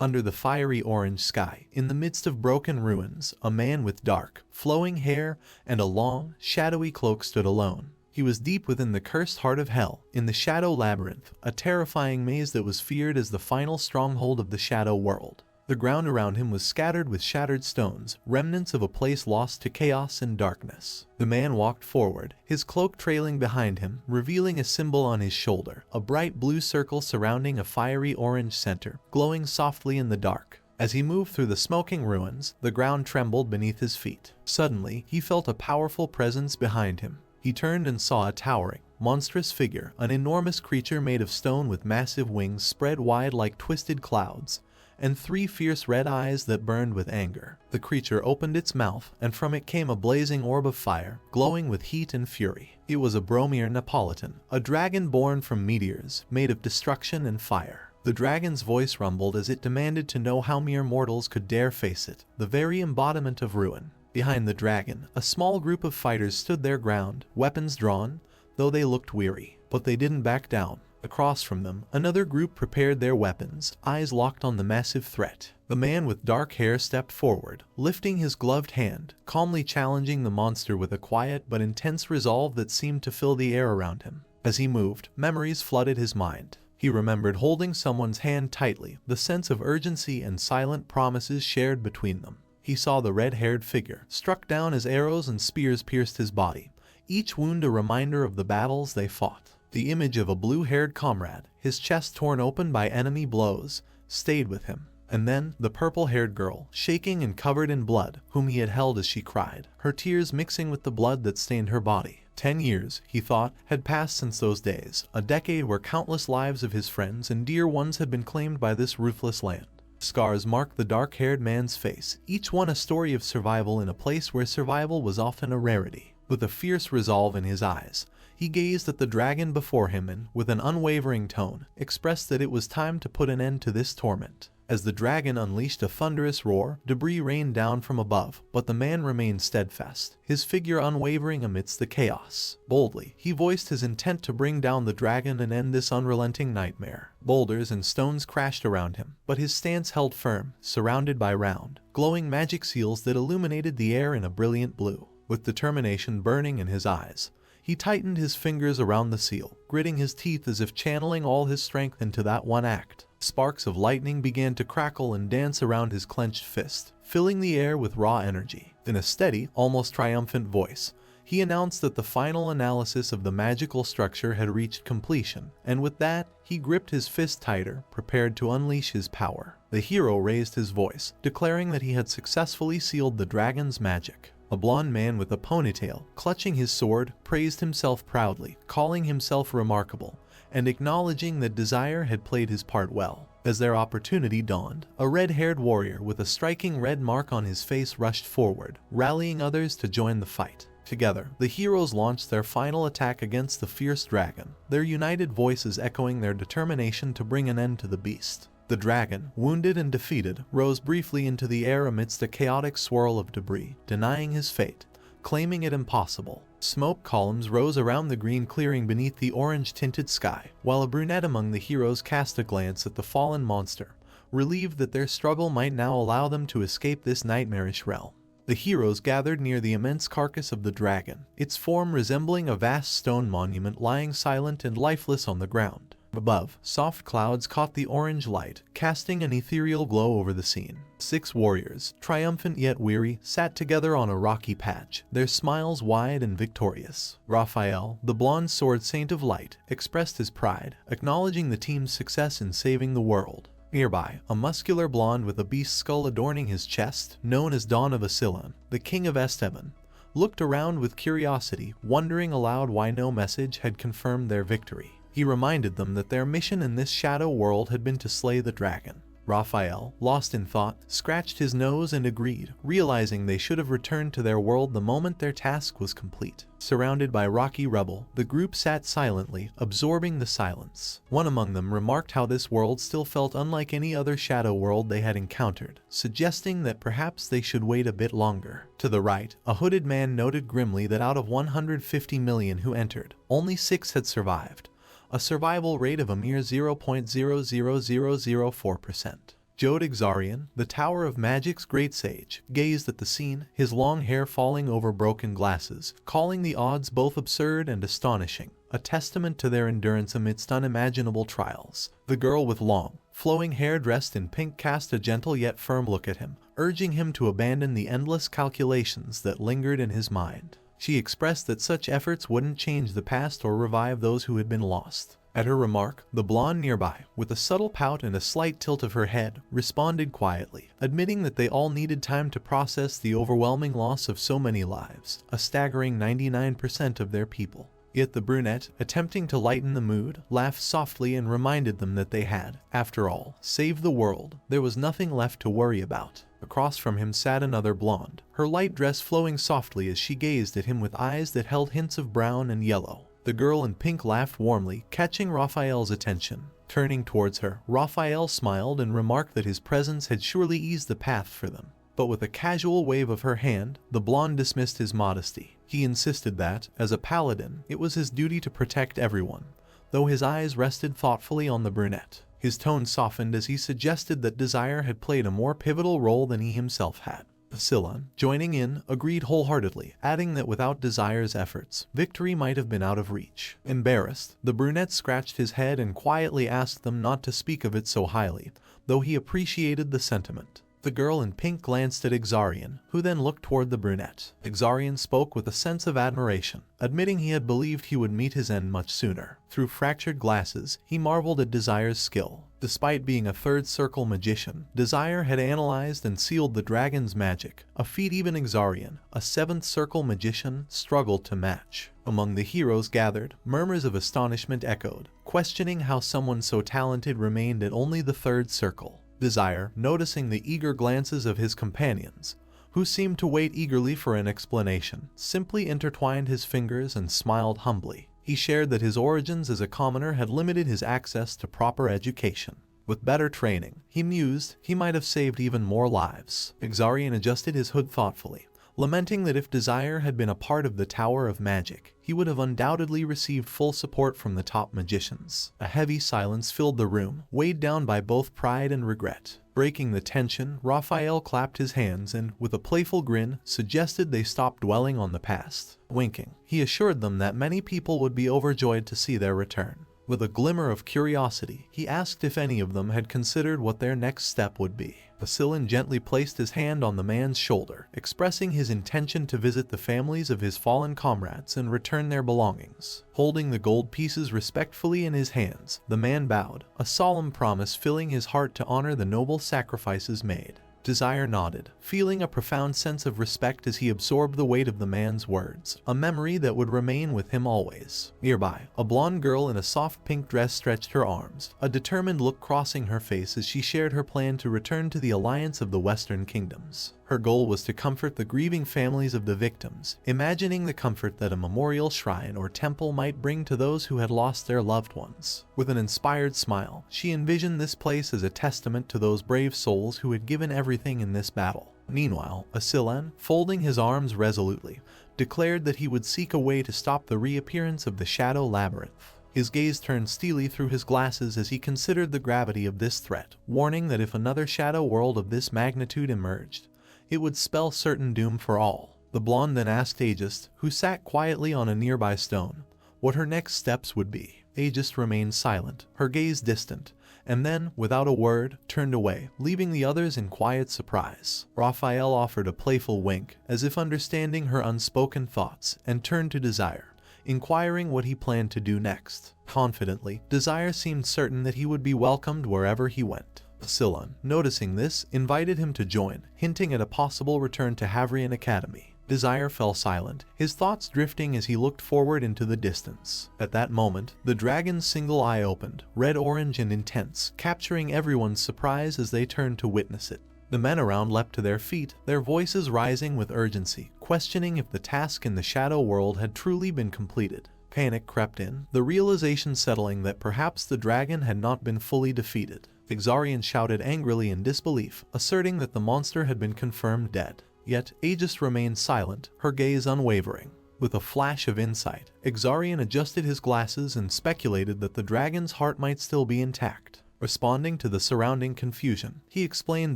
Under the fiery orange sky, in the midst of broken ruins, a man with dark, flowing hair and a long, shadowy cloak stood alone. He was deep within the cursed heart of hell, in the Shadow Labyrinth, a terrifying maze that was feared as the final stronghold of the Shadow World. The ground around him was scattered with shattered stones, remnants of a place lost to chaos and darkness. The man walked forward, his cloak trailing behind him, revealing a symbol on his shoulder, a bright blue circle surrounding a fiery orange center, glowing softly in the dark. As he moved through the smoking ruins, the ground trembled beneath his feet. Suddenly, he felt a powerful presence behind him. He turned and saw a towering, monstrous figure, an enormous creature made of stone with massive wings spread wide like twisted clouds, and 3 fierce red eyes that burned with anger. The creature opened its mouth, and from it came a blazing orb of fire, glowing with heat and fury. It was a Bromir Napolitan, a dragon born from meteors, made of destruction and fire. The dragon's voice rumbled as it demanded to know how mere mortals could dare face it, the very embodiment of ruin. Behind the dragon, a small group of fighters stood their ground, weapons drawn, though they looked weary. But they didn't back down. Across from them, another group prepared their weapons, eyes locked on the massive threat. The man with dark hair stepped forward, lifting his gloved hand, calmly challenging the monster with a quiet but intense resolve that seemed to fill the air around him. As he moved, memories flooded his mind. He remembered holding someone's hand tightly, the sense of urgency and silent promises shared between them. He saw the red-haired figure, struck down as arrows and spears pierced his body, each wound a reminder of the battles they fought. The image of a blue-haired comrade, his chest torn open by enemy blows, stayed with him. And then, the purple-haired girl, shaking and covered in blood, whom he had held as she cried, her tears mixing with the blood that stained her body. 10 years, he thought, had passed since those days, a decade where countless lives of his friends and dear ones had been claimed by this ruthless land. Scars marked the dark-haired man's face, each one a story of survival in a place where survival was often a rarity. With a fierce resolve in his eyes, he gazed at the dragon before him and, with an unwavering tone, expressed that it was time to put an end to this torment. As the dragon unleashed a thunderous roar, debris rained down from above, but the man remained steadfast, his figure unwavering amidst the chaos. Boldly, he voiced his intent to bring down the dragon and end this unrelenting nightmare. Boulders and stones crashed around him, but his stance held firm, surrounded by round, glowing magic seals that illuminated the air in a brilliant blue. With determination burning in his eyes, he tightened his fingers around the seal, gritting his teeth as if channeling all his strength into that one act. Sparks of lightning began to crackle and dance around his clenched fist, filling the air with raw energy. In a steady, almost triumphant voice, he announced that the final analysis of the magical structure had reached completion, and with that, he gripped his fist tighter, prepared to unleash his power. The hero raised his voice, declaring that he had successfully sealed the dragon's magic. A blond man with a ponytail, clutching his sword, praised himself proudly, calling himself remarkable, and acknowledging that Desir had played his part well. As their opportunity dawned, a red-haired warrior with a striking red mark on his face rushed forward, rallying others to join the fight. Together, the heroes launched their final attack against the fierce dragon, their united voices echoing their determination to bring an end to the beast. The dragon, wounded and defeated, rose briefly into the air amidst a chaotic swirl of debris, denying his fate, claiming it impossible. Smoke columns rose around the green clearing beneath the orange-tinted sky, while a brunette among the heroes cast a glance at the fallen monster, relieved that their struggle might now allow them to escape this nightmarish realm. The heroes gathered near the immense carcass of the dragon, its form resembling a vast stone monument lying silent and lifeless on the ground. Above, soft clouds caught the orange light, casting an ethereal glow over the scene. 6 warriors, triumphant yet weary, sat together on a rocky patch, their smiles wide and victorious. Raphael, the blonde sword saint of light, expressed his pride, acknowledging the team's success in saving the world. Nearby, a muscular blonde with a beast skull adorning his chest, known as Dawn of Asylon, the king of Esteban, looked around with curiosity, wondering aloud why no message had confirmed their victory. He reminded them that their mission in this shadow world had been to slay the dragon. Raphael, lost in thought, scratched his nose and agreed, realizing they should have returned to their world the moment their task was complete. Surrounded by rocky rubble, the group sat silently, absorbing the silence. One among them remarked how this world still felt unlike any other shadow world they had encountered, suggesting that perhaps they should wait a bit longer. To the right, a hooded man noted grimly that out of 150 million who entered, only 6 had survived, a survival rate of a mere 0.00004%. Jode Exarian, the Tower of Magic's great sage, gazed at the scene, his long hair falling over broken glasses, calling the odds both absurd and astonishing, a testament to their endurance amidst unimaginable trials. The girl with long, flowing hair dressed in pink cast a gentle yet firm look at him, urging him to abandon the endless calculations that lingered in his mind. She expressed that such efforts wouldn't change the past or revive those who had been lost. At her remark, the blonde nearby, with a subtle pout and a slight tilt of her head, responded quietly, admitting that they all needed time to process the overwhelming loss of so many lives, a staggering 99% of their people. Yet the brunette, attempting to lighten the mood, laughed softly and reminded them that they had, after all, saved the world. There was nothing left to worry about. Across from him sat another blonde, her light dress flowing softly as she gazed at him with eyes that held hints of brown and yellow. The girl in pink laughed warmly, catching Raphael's attention. Turning towards her, Raphael smiled and remarked that his presence had surely eased the path for them. But with a casual wave of her hand, the blonde dismissed his modesty. He insisted that, as a paladin, it was his duty to protect everyone, though his eyes rested thoughtfully on the brunette. His tone softened as he suggested that Desire had played a more pivotal role than he himself had. Scylla, joining in, agreed wholeheartedly, adding that without Desire's efforts, victory might have been out of reach. Embarrassed, the brunette scratched his head and quietly asked them not to speak of it so highly, though he appreciated the sentiment. The girl in pink glanced at Exarian, who then looked toward the brunette. Exarian spoke with a sense of admiration, admitting he had believed he would meet his end much sooner. Through fractured glasses, he marveled at Desire's skill. Despite being a third circle magician, Desire had analyzed and sealed the dragon's magic, a feat even Exarian, a seventh circle magician, struggled to match. Among the heroes gathered, murmurs of astonishment echoed, questioning how someone so talented remained at only the third circle. Desire, noticing the eager glances of his companions, who seemed to wait eagerly for an explanation, simply intertwined his fingers and smiled humbly. He shared that his origins as a commoner had limited his access to proper education. With better training, he mused, he might have saved even more lives. Exarian adjusted his hood thoughtfully, lamenting that if Desire had been a part of the Tower of Magic, he would have undoubtedly received full support from the top magicians. A heavy silence filled the room, weighed down by both pride and regret. Breaking the tension, Raphael clapped his hands and, with a playful grin, suggested they stop dwelling on the past. Winking, he assured them that many people would be overjoyed to see their return. With a glimmer of curiosity, he asked if any of them had considered what their next step would be. Basilian gently placed his hand on the man's shoulder, expressing his intention to visit the families of his fallen comrades and return their belongings. Holding the gold pieces respectfully in his hands, the man bowed, a solemn promise filling his heart to honor the noble sacrifices made. Desire nodded, feeling a profound sense of respect as he absorbed the weight of the man's words, a memory that would remain with him always. Nearby, a blonde girl in a soft pink dress stretched her arms, a determined look crossing her face as she shared her plan to return to the alliance of the Western Kingdoms. Her goal was to comfort the grieving families of the victims, imagining the comfort that a memorial shrine or temple might bring to those who had lost their loved ones. With an inspired smile, she envisioned this place as a testament to those brave souls who had given everything in this battle. Meanwhile, Asilan, folding his arms resolutely, declared that he would seek a way to stop the reappearance of the Shadow Labyrinth. His gaze turned steely through his glasses as he considered the gravity of this threat, warning that if another shadow world of this magnitude emerged, it would spell certain doom for all. The blonde then asked Aegis, who sat quietly on a nearby stone, what her next steps would be. Aegis remained silent, her gaze distant, and then, without a word, turned away, leaving the others in quiet surprise. Raphael offered a playful wink, as if understanding her unspoken thoughts, and turned to Desire, inquiring what he planned to do next. Confidently, Desire seemed certain that he would be welcomed wherever he went. Scylla, noticing this, invited him to join, hinting at a possible return to Havrian Academy. Desire fell silent, his thoughts drifting as he looked forward into the distance. At that moment, the dragon's single eye opened, red-orange and intense, capturing everyone's surprise as they turned to witness it. The men around leapt to their feet, their voices rising with urgency, questioning if the task in the shadow world had truly been completed. Panic crept in, the realization settling that perhaps the dragon had not been fully defeated. Exarian shouted angrily in disbelief, asserting that the monster had been confirmed dead. Yet, Aegis remained silent, her gaze unwavering. With a flash of insight, Exarian adjusted his glasses and speculated that the dragon's heart might still be intact. Responding to the surrounding confusion, he explained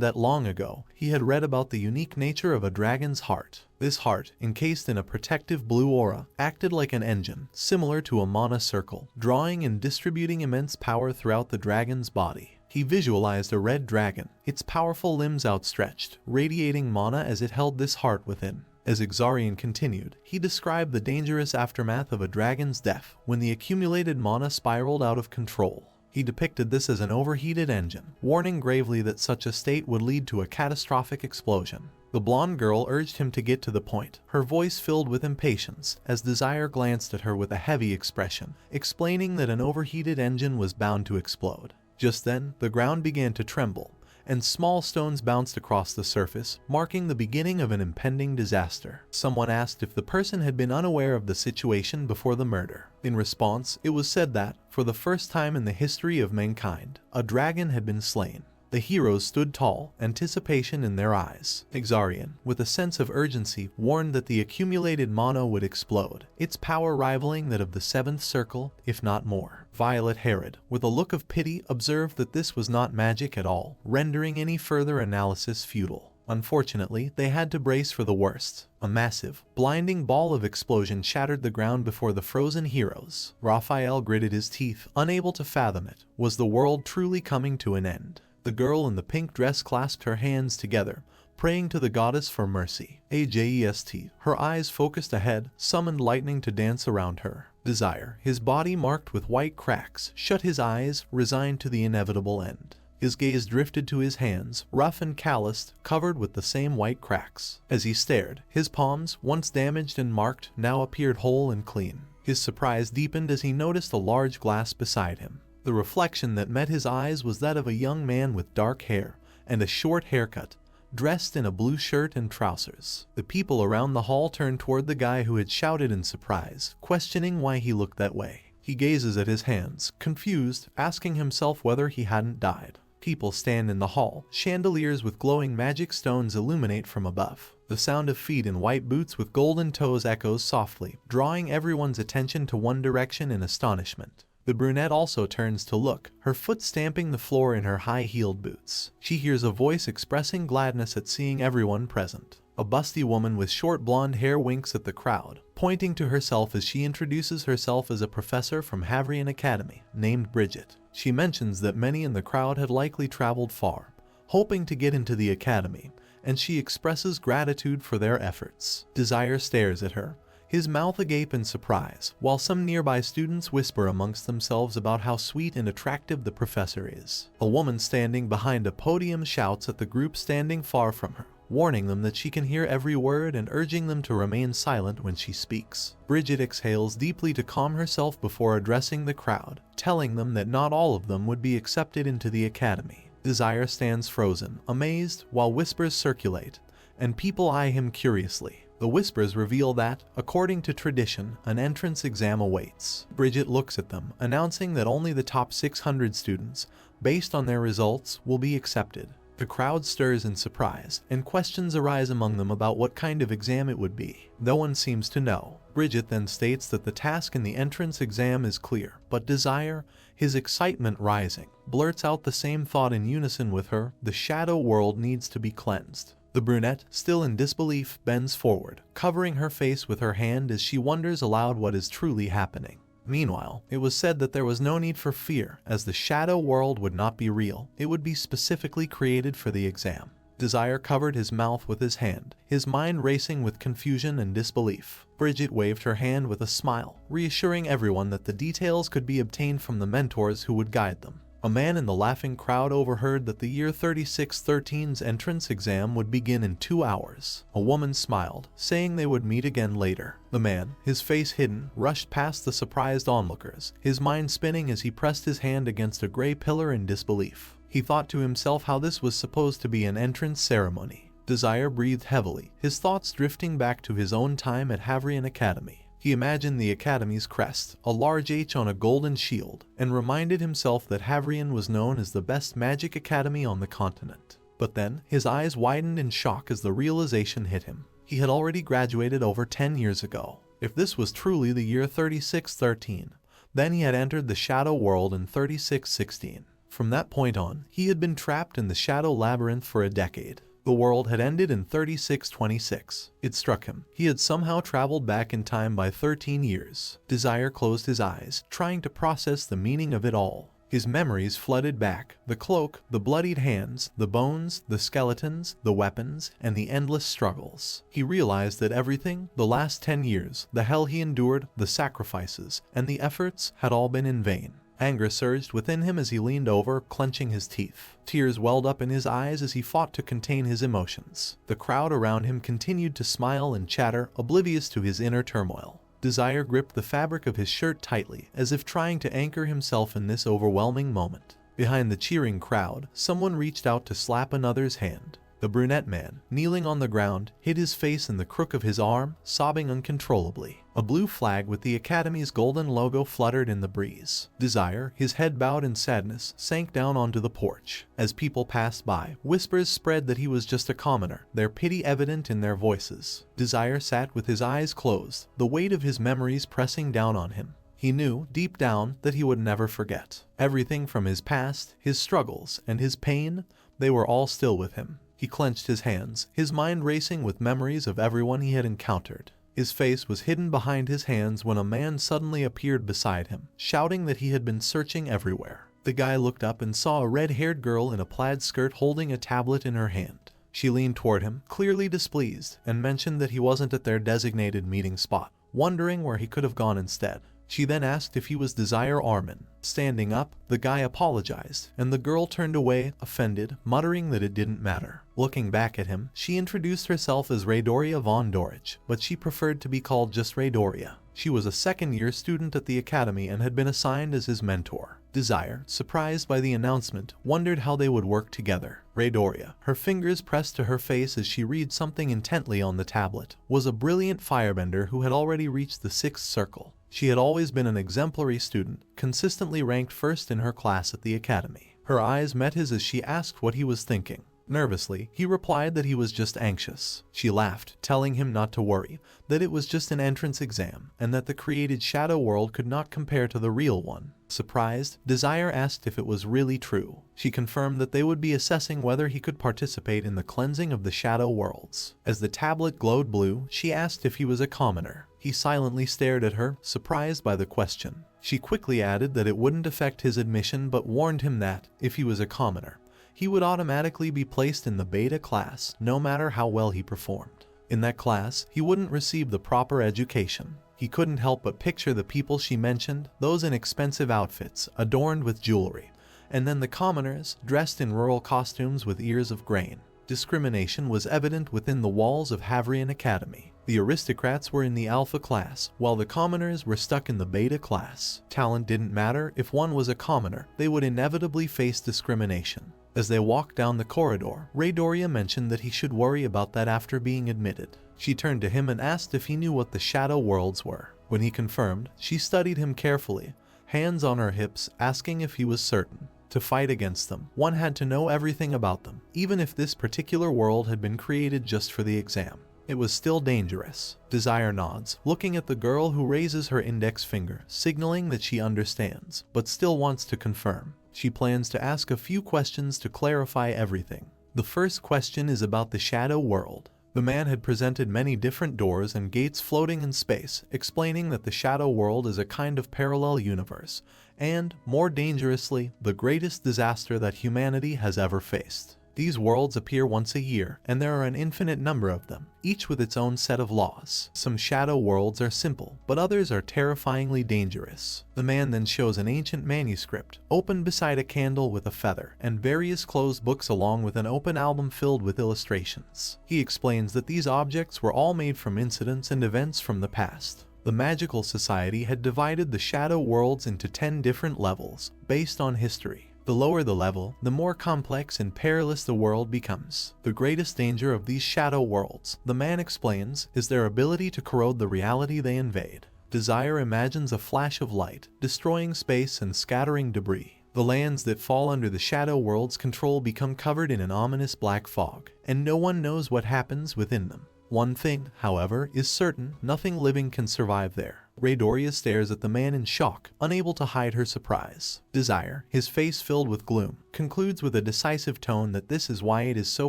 that long ago, he had read about the unique nature of a dragon's heart. This heart, encased in a protective blue aura, acted like an engine, similar to a mana circle, drawing and distributing immense power throughout the dragon's body. He visualized a red dragon, its powerful limbs outstretched, radiating mana as it held this heart within. As Exarian continued, he described the dangerous aftermath of a dragon's death when the accumulated mana spiraled out of control. He depicted this as an overheated engine, warning gravely that such a state would lead to a catastrophic explosion. The blonde girl urged him to get to the point, her voice filled with impatience, as Desire glanced at her with a heavy expression, explaining that an overheated engine was bound to explode. Just then, the ground began to tremble, and small stones bounced across the surface, marking the beginning of an impending disaster. Someone asked if the person had been unaware of the situation before the murder. In response, it was said that, for the first time in the history of mankind, a dragon had been slain. The heroes stood tall, anticipation in their eyes. Exarian, with a sense of urgency, warned that the accumulated mana would explode, its power rivaling that of the seventh circle, if not more. Violet Herod, with a look of pity, observed that this was not magic at all, rendering any further analysis futile. Unfortunately, they had to brace for the worst. A massive, blinding ball of explosion shattered the ground before the frozen heroes. Raphael gritted his teeth, unable to fathom it. Was the world truly coming to an end? The girl in the pink dress clasped her hands together, praying to the goddess for mercy. Ajest, her eyes focused ahead, summoned lightning to dance around her. Desire, his body marked with white cracks, shut his eyes, resigned to the inevitable end. His gaze drifted to his hands, rough and calloused, covered with the same white cracks. As he stared, his palms, once damaged and marked, now appeared whole and clean. His surprise deepened as he noticed a large glass beside him. The reflection that met his eyes was that of a young man with dark hair and a short haircut, dressed in a blue shirt and trousers. The people around the hall turned toward the guy who had shouted in surprise, questioning why he looked that way. He gazes at his hands, confused, asking himself whether he hadn't died. People stand in the hall, chandeliers with glowing magic stones illuminate from above. The sound of feet in white boots with golden toes echoes softly, drawing everyone's attention to one direction in astonishment. The brunette also turns to look, her foot stamping the floor in her high-heeled boots. She hears a voice expressing gladness at seeing everyone present. A busty woman with short blonde hair winks at the crowd, pointing to herself as she introduces herself as a professor from Havrian Academy, named Bridget. She mentions that many in the crowd had likely traveled far, hoping to get into the academy, and she expresses gratitude for their efforts. Desire stares at her, his mouth agape in surprise, while some nearby students whisper amongst themselves about how sweet and attractive the professor is. A woman standing behind a podium shouts at the group standing far from her, warning them that she can hear every word and urging them to remain silent when she speaks. Bridget exhales deeply to calm herself before addressing the crowd, telling them that not all of them would be accepted into the academy. Desire stands frozen, amazed, while whispers circulate, and people eye him curiously. The whispers reveal that, according to tradition, an entrance exam awaits. Bridget looks at them, announcing that only the top 600 students, based on their results, will be accepted. The crowd stirs in surprise, and questions arise among them about what kind of exam it would be. No one seems to know. Bridget then states that the task in the entrance exam is clear, but Desire, his excitement rising, blurts out the same thought in unison with her: the shadow world needs to be cleansed. The brunette, still in disbelief, bends forward, covering her face with her hand as she wonders aloud what is truly happening. Meanwhile, it was said that there was no need for fear, as the shadow world would not be real. It would be specifically created for the exam. Desire covered his mouth with his hand, his mind racing with confusion and disbelief. Bridget waved her hand with a smile, reassuring everyone that the details could be obtained from the mentors who would guide them. A man in the laughing crowd overheard that the year 3613's entrance exam would begin in 2 hours. A woman smiled, saying they would meet again later. The man, his face hidden, rushed past the surprised onlookers, his mind spinning as he pressed his hand against a gray pillar in disbelief. He thought to himself how this was supposed to be an entrance ceremony. Desire breathed heavily, his thoughts drifting back to his own time at Havrian Academy. He imagined the Academy's crest, a large H on a golden shield, and reminded himself that Havrian was known as the best magic academy on the continent. But then, his eyes widened in shock as the realization hit him. He had already graduated over 10 years ago. If this was truly the year 3613, then he had entered the shadow world in 3616. From that point on, he had been trapped in the shadow labyrinth for a decade. The world had ended in 3626. It struck him. He had somehow traveled back in time by 13 years. Desire closed his eyes, trying to process the meaning of it all. His memories flooded back. The cloak, the bloodied hands, the bones, the skeletons, the weapons, and the endless struggles. He realized that everything, the last 10 years, the hell he endured, the sacrifices, and the efforts had all been in vain. Anger surged within him as he leaned over, clenching his teeth. Tears welled up in his eyes as he fought to contain his emotions. The crowd around him continued to smile and chatter, oblivious to his inner turmoil. Desire gripped the fabric of his shirt tightly, as if trying to anchor himself in this overwhelming moment. Behind the cheering crowd, someone reached out to slap another's hand. The brunette man, kneeling on the ground, hid his face in the crook of his arm, sobbing uncontrollably. A blue flag with the Academy's golden logo fluttered in the breeze. Desire, his head bowed in sadness, sank down onto the porch. As people passed by, whispers spread that he was just a commoner, their pity evident in their voices. Desire sat with his eyes closed, the weight of his memories pressing down on him. He knew, deep down, that he would never forget. Everything from his past, his struggles, and his pain, they were all still with him. He clenched his hands, his mind racing with memories of everyone he had encountered. His face was hidden behind his hands when a man suddenly appeared beside him, shouting that he had been searching everywhere. The guy looked up and saw a red-haired girl in a plaid skirt holding a tablet in her hand. She leaned toward him, clearly displeased, and mentioned that he wasn't at their designated meeting spot, wondering where he could have gone instead. She then asked if he was Desir Herman. Standing up, the guy apologized, and the girl turned away, offended, muttering that it didn't matter. Looking back at him, she introduced herself as Raydoria von Dorich, but she preferred to be called just Raydoria. She was a second-year student at the academy and had been assigned as his mentor. Desire, surprised by the announcement, wondered how they would work together. Raydoria, her fingers pressed to her face as she read something intently on the tablet, was a brilliant firebender who had already reached the 6th circle. She had always been an exemplary student, consistently ranked first in her class at the academy. Her eyes met his as she asked what he was thinking. Nervously, he replied that he was just anxious. She laughed, telling him not to worry, that it was just an entrance exam, and that the created shadow world could not compare to the real one. Surprised, Desire asked if it was really true. She confirmed that they would be assessing whether he could participate in the cleansing of the shadow worlds. As the tablet glowed blue, she asked if he was a commoner. He silently stared at her, surprised by the question. She quickly added that it wouldn't affect his admission, but warned him that, if he was a commoner, he would automatically be placed in the beta class, no matter how well he performed. In that class, he wouldn't receive the proper education. He couldn't help but picture the people she mentioned, those in expensive outfits, adorned with jewelry, and then the commoners, dressed in rural costumes with ears of grain. Discrimination was evident within the walls of Havrian Academy. The aristocrats were in the alpha class, while the commoners were stuck in the beta class. Talent didn't matter. If one was a commoner, they would inevitably face discrimination. As they walked down the corridor, Raydoria mentioned that he should worry about that after being admitted. She turned to him and asked if he knew what the shadow worlds were. When he confirmed, she studied him carefully, hands on her hips, asking if he was certain. To fight against them, one had to know everything about them, even if this particular world had been created just for the exam. It was still dangerous. Desire nods, looking at the girl who raises her index finger, signaling that she understands, but still wants to confirm. She plans to ask a few questions to clarify everything. The first question is about the shadow world. The man had presented many different doors and gates floating in space, explaining that the shadow world is a kind of parallel universe, and, more dangerously, the greatest disaster that humanity has ever faced. These worlds appear once a year, and there are an infinite number of them, each with its own set of laws. Some shadow worlds are simple, but others are terrifyingly dangerous. The man then shows an ancient manuscript, open beside a candle with a feather, and various closed books along with an open album filled with illustrations. He explains that these objects were all made from incidents and events from the past. The Magical Society had divided the shadow worlds into 10 different levels, based on history. The lower the level, the more complex and perilous the world becomes. The greatest danger of these shadow worlds, the man explains, is their ability to corrode the reality they invade. Desire imagines a flash of light, destroying space and scattering debris. The lands that fall under the shadow world's control become covered in an ominous black fog, and no one knows what happens within them. One thing, however, is certain: nothing living can survive there. Raydoria stares at the man in shock, unable to hide her surprise. Desire, his face filled with gloom, concludes with a decisive tone that this is why it is so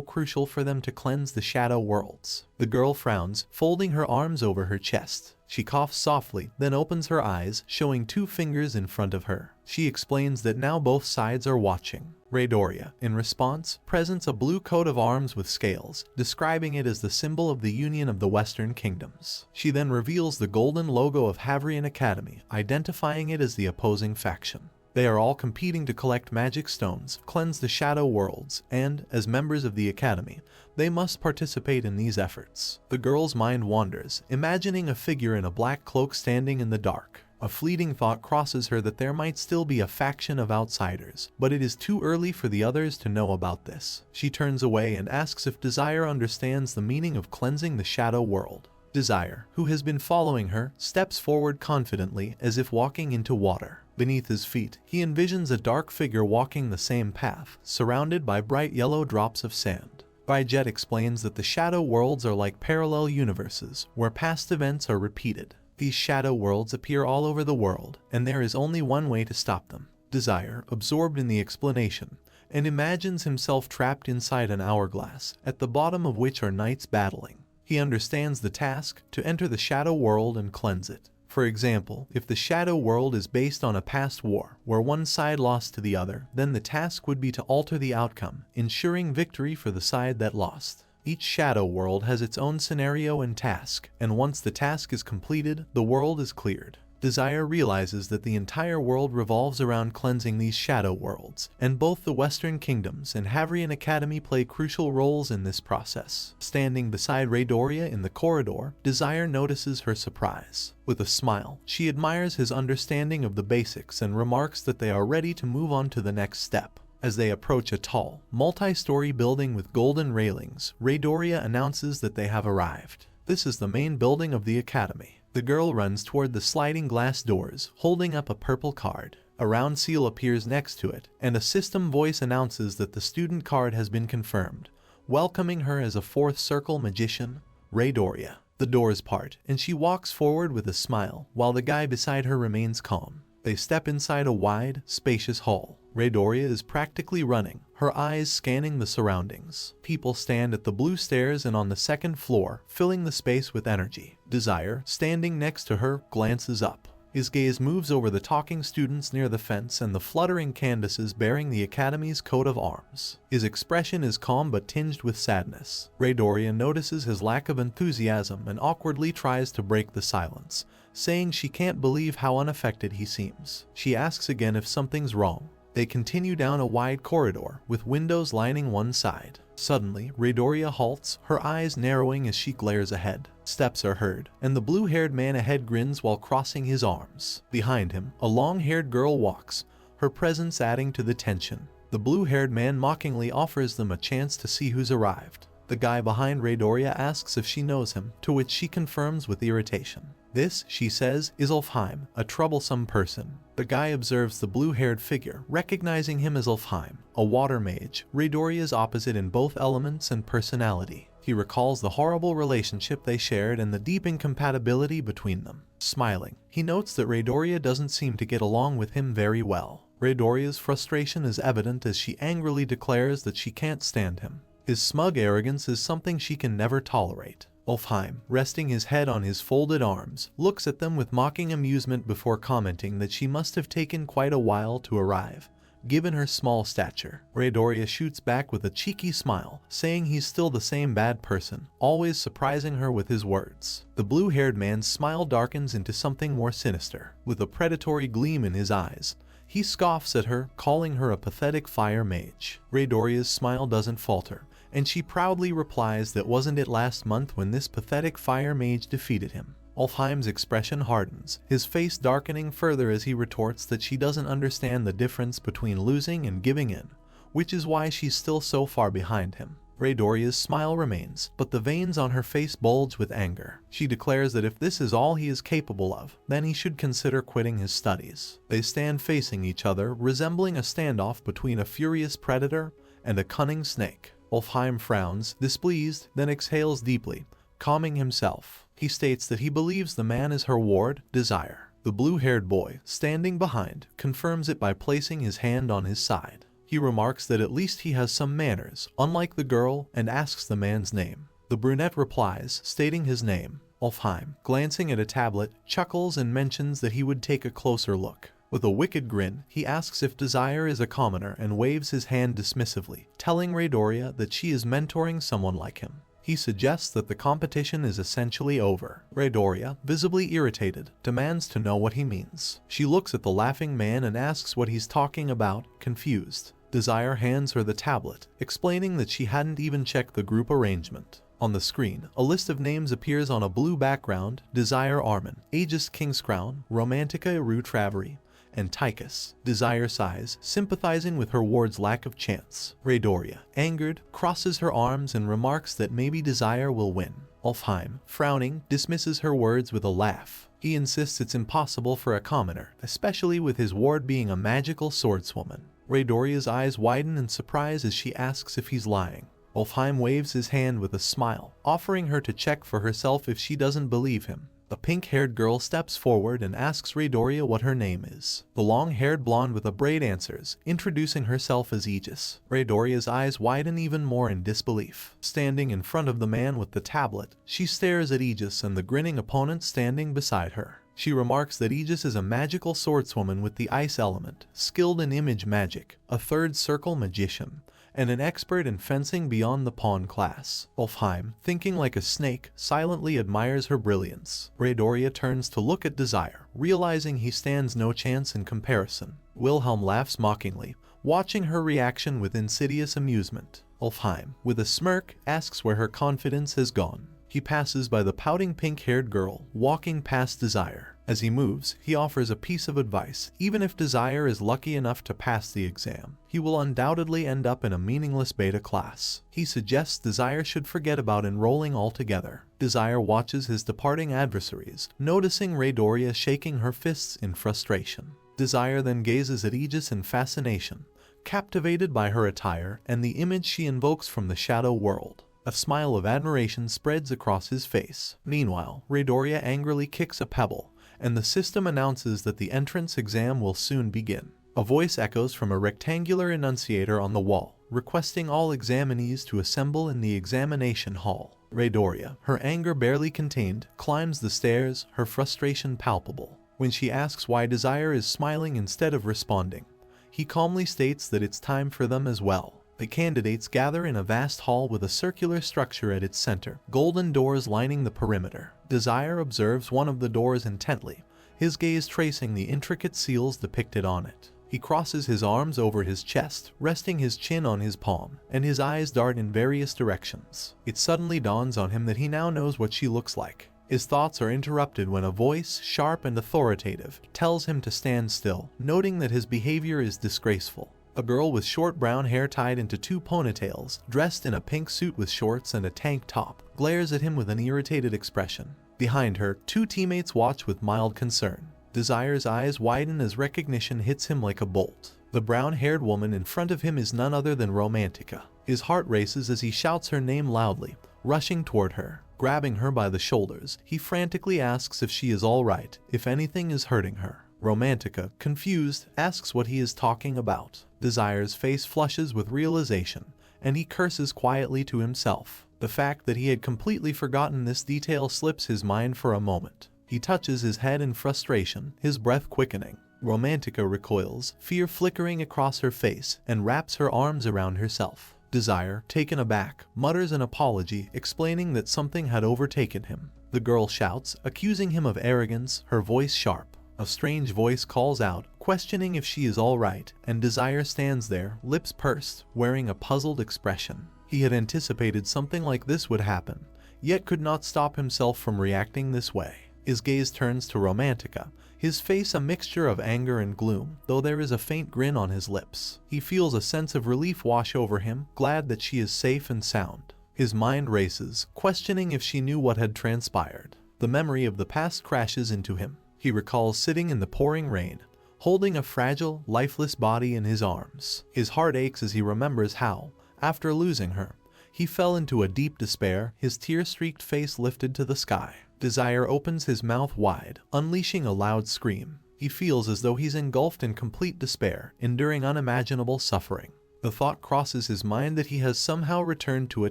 crucial for them to cleanse the shadow worlds. The girl frowns, folding her arms over her chest. She coughs softly, then opens her eyes, showing 2 fingers in front of her. She explains that now both sides are watching. Raydoria, in response, presents a blue coat of arms with scales, describing it as the symbol of the union of the Western Kingdoms. She then reveals the golden logo of Havrian Academy, identifying it as the opposing faction. They are all competing to collect magic stones, cleanse the shadow worlds, and, as members of the Academy, they must participate in these efforts. The girl's mind wanders, imagining a figure in a black cloak standing in the dark. A fleeting thought crosses her that there might still be a faction of outsiders, but it is too early for the others to know about this. She turns away and asks if Desire understands the meaning of cleansing the shadow world. Desire, who has been following her, steps forward confidently as if walking into water. Beneath his feet, he envisions a dark figure walking the same path, surrounded by bright yellow drops of sand. Baijet explains that the shadow worlds are like parallel universes, where past events are repeated. These shadow worlds appear all over the world, and there is only one way to stop them. Desire, absorbed in the explanation, and imagines himself trapped inside an hourglass, at the bottom of which are knights battling. He understands the task, to enter the shadow world and cleanse it. For example, if the shadow world is based on a past war, where one side lost to the other, then the task would be to alter the outcome, ensuring victory for the side that lost. Each shadow world has its own scenario and task, and once the task is completed, the world is cleared. Desire realizes that the entire world revolves around cleansing these shadow worlds, and both the Western Kingdoms and Havrian Academy play crucial roles in this process. Standing beside Raydoria in the corridor, Desire notices her surprise. With a smile, she admires his understanding of the basics and remarks that they are ready to move on to the next step. As they approach a tall, multi-story building with golden railings, Raydoria announces that they have arrived. This is the main building of the Academy. The girl runs toward the sliding glass doors, holding up a purple card. A round seal appears next to it, and a system voice announces that the student card has been confirmed, welcoming her as a 4th circle magician, Raydoria. The doors part, and she walks forward with a smile, while the guy beside her remains calm. They step inside a wide, spacious hall. Raydoria is practically running, her eyes scanning the surroundings. People stand at the blue stairs and on the 2nd floor, filling the space with energy. Desire, standing next to her, glances up. His gaze moves over the talking students near the fence and the fluttering canvases bearing the Academy's coat of arms. His expression is calm but tinged with sadness. Raydoria notices his lack of enthusiasm and awkwardly tries to break the silence, saying she can't believe how unaffected he seems. She asks again if something's wrong. They continue down a wide corridor, with windows lining one side. Suddenly, Raydoria halts, her eyes narrowing as she glares ahead. Steps are heard, and the blue-haired man ahead grins while crossing his arms. Behind him, a long-haired girl walks, her presence adding to the tension. The blue-haired man mockingly offers them a chance to see who's arrived. The guy behind Raydoria asks if she knows him, to which she confirms with irritation. This, she says, is Ulfheim, a troublesome person. The guy observes the blue-haired figure, recognizing him as Ulfheim, a water mage, Raydoria's opposite in both elements and personality. He recalls the horrible relationship they shared and the deep incompatibility between them. Smiling, he notes that Raydoria doesn't seem to get along with him very well. Raydoria's frustration is evident as she angrily declares that she can't stand him. His smug arrogance is something she can never tolerate. Ulfheim, resting his head on his folded arms, looks at them with mocking amusement before commenting that she must have taken quite a while to arrive, given her small stature. Raydoria shoots back with a cheeky smile, saying he's still the same bad person, always surprising her with his words. The blue-haired man's smile darkens into something more sinister, with a predatory gleam in his eyes. He scoffs at her, calling her a pathetic fire mage. Raydoria's smile doesn't falter, and she proudly replies that wasn't it last month when this pathetic fire mage defeated him. Ulfheim's expression hardens, his face darkening further as he retorts that she doesn't understand the difference between losing and giving in, which is why she's still so far behind him. Raydoria's smile remains, but the veins on her face bulge with anger. She declares that if this is all he is capable of, then he should consider quitting his studies. They stand facing each other, resembling a standoff between a furious predator and a cunning snake. Ulfheim frowns, displeased, then exhales deeply, calming himself. He states that he believes the man is her ward, Desire. The blue-haired boy, standing behind, confirms it by placing his hand on his side. He remarks that at least he has some manners, unlike the girl, and asks the man's name. The brunette replies, stating his name, Ulfheim, glancing at a tablet, chuckles and mentions that he would take a closer look. With a wicked grin, he asks if Desire is a commoner and waves his hand dismissively, telling Raydoria that she is mentoring someone like him. He suggests that the competition is essentially over. Raydoria, visibly irritated, demands to know what he means. She looks at the laughing man and asks what he's talking about, confused. Desire hands her the tablet, explaining that she hadn't even checked the group arrangement. On the screen, a list of names appears on a blue background: Desir Herman, Aegis Kingscrown, Romantica Rue Travery, and Tychus. Desire sighs, sympathizing with her ward's lack of chance. Raydoria, angered, crosses her arms and remarks that maybe Desire will win. Ulfheim, frowning, dismisses her words with a laugh. He insists it's impossible for a commoner, especially with his ward being a magical swordswoman. Raydoria's eyes widen in surprise as she asks if he's lying. Ulfheim waves his hand with a smile, offering her to check for herself if she doesn't believe him. The pink-haired girl steps forward and asks Raydoria what her name is. The long-haired blonde with a braid answers, introducing herself as Aegis. Raydoria's eyes widen even more in disbelief. Standing in front of the man with the tablet, she stares at Aegis and the grinning opponent standing beside her. She remarks that Aegis is a magical swordswoman with the ice element, skilled in image magic, a third circle magician, and an expert in fencing beyond the pawn class. Ulfheim, thinking like a snake, silently admires her brilliance. Raydoria turns to look at Desire, realizing he stands no chance in comparison. Wilhelm laughs mockingly, watching her reaction with insidious amusement. Ulfheim, with a smirk, asks where her confidence has gone. He passes by the pouting pink-haired girl, walking past Desire. As he moves, he offers a piece of advice: even if Desire is lucky enough to pass the exam, he will undoubtedly end up in a meaningless beta class. He suggests Desire should forget about enrolling altogether. Desire watches his departing adversaries, noticing Raydoria shaking her fists in frustration. Desire then gazes at Aegis in fascination, captivated by her attire and the image she invokes from the shadow world. A smile of admiration spreads across his face. Meanwhile, Raydoria angrily kicks a pebble, and the system announces that the entrance exam will soon begin. A voice echoes from a rectangular enunciator on the wall, requesting all examinees to assemble in the examination hall. Raydoria, her anger barely contained, climbs the stairs, her frustration palpable. When she asks why Desire is smiling instead of responding, he calmly states that it's time for them as well. The candidates gather in a vast hall with a circular structure at its center, golden doors lining the perimeter. Desire observes one of the doors intently, his gaze tracing the intricate seals depicted on it. He crosses his arms over his chest, resting his chin on his palm, and his eyes dart in various directions. It suddenly dawns on him that he now knows what she looks like. His thoughts are interrupted when a voice, sharp and authoritative, tells him to stand still, noting that his behavior is disgraceful. A girl with short brown hair tied into two ponytails, dressed in a pink suit with shorts and a tank top, glares at him with an irritated expression. Behind her, two teammates watch with mild concern. Desire's eyes widen as recognition hits him like a bolt. The brown-haired woman in front of him is none other than Romantica. His heart races as he shouts her name loudly, rushing toward her. Grabbing her by the shoulders, he frantically asks if she is all right, if anything is hurting her. Romantica, confused, asks what he is talking about. Desire's face flushes with realization, and he curses quietly to himself. The fact that he had completely forgotten this detail slips his mind for a moment. He touches his head in frustration, his breath quickening. Romantica recoils, fear flickering across her face, and wraps her arms around herself. Desire, taken aback, mutters an apology, explaining that something had overtaken him. The girl shouts, accusing him of arrogance, her voice sharp. A strange voice calls out, questioning if she is all right, and Desire stands there, lips pursed, wearing a puzzled expression. He had anticipated something like this would happen, yet could not stop himself from reacting this way. His gaze turns to Romantica, his face a mixture of anger and gloom, though there is a faint grin on his lips. He feels a sense of relief wash over him, glad that she is safe and sound. His mind races, questioning if she knew what had transpired. The memory of the past crashes into him. He recalls sitting in the pouring rain, holding a fragile, lifeless body in his arms. His heart aches as he remembers how, after losing her, he fell into a deep despair, his tear-streaked face lifted to the sky. Desire opens his mouth wide, unleashing a loud scream. He feels as though he's engulfed in complete despair, enduring unimaginable suffering. The thought crosses his mind that he has somehow returned to a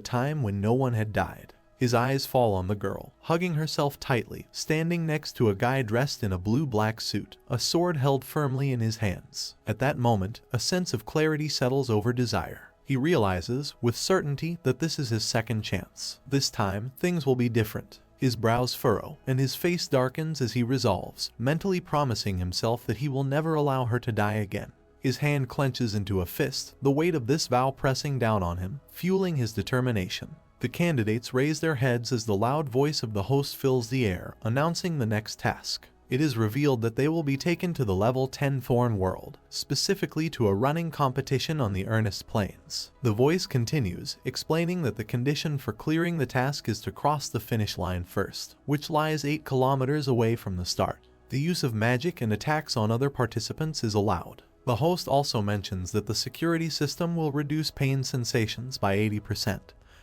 time when no one had died. His eyes fall on the girl, hugging herself tightly, standing next to a guy dressed in a blue-black suit, a sword held firmly in his hands. At that moment, a sense of clarity settles over Desire. He realizes, with certainty, that this is his second chance. This time, things will be different. His brows furrow, and his face darkens as he resolves, mentally promising himself that he will never allow her to die again. His hand clenches into a fist, the weight of this vow pressing down on him, fueling his determination. The candidates raise their heads as the loud voice of the host fills the air, announcing the next task. It is revealed that they will be taken to the level 10 Thorn world, specifically to a running competition on the Earnest Plains. The voice continues, explaining that the condition for clearing the task is to cross the finish line first, which lies 8 kilometers away from the start. The use of magic and attacks on other participants is allowed. The host also mentions that the security system will reduce pain sensations by 80%.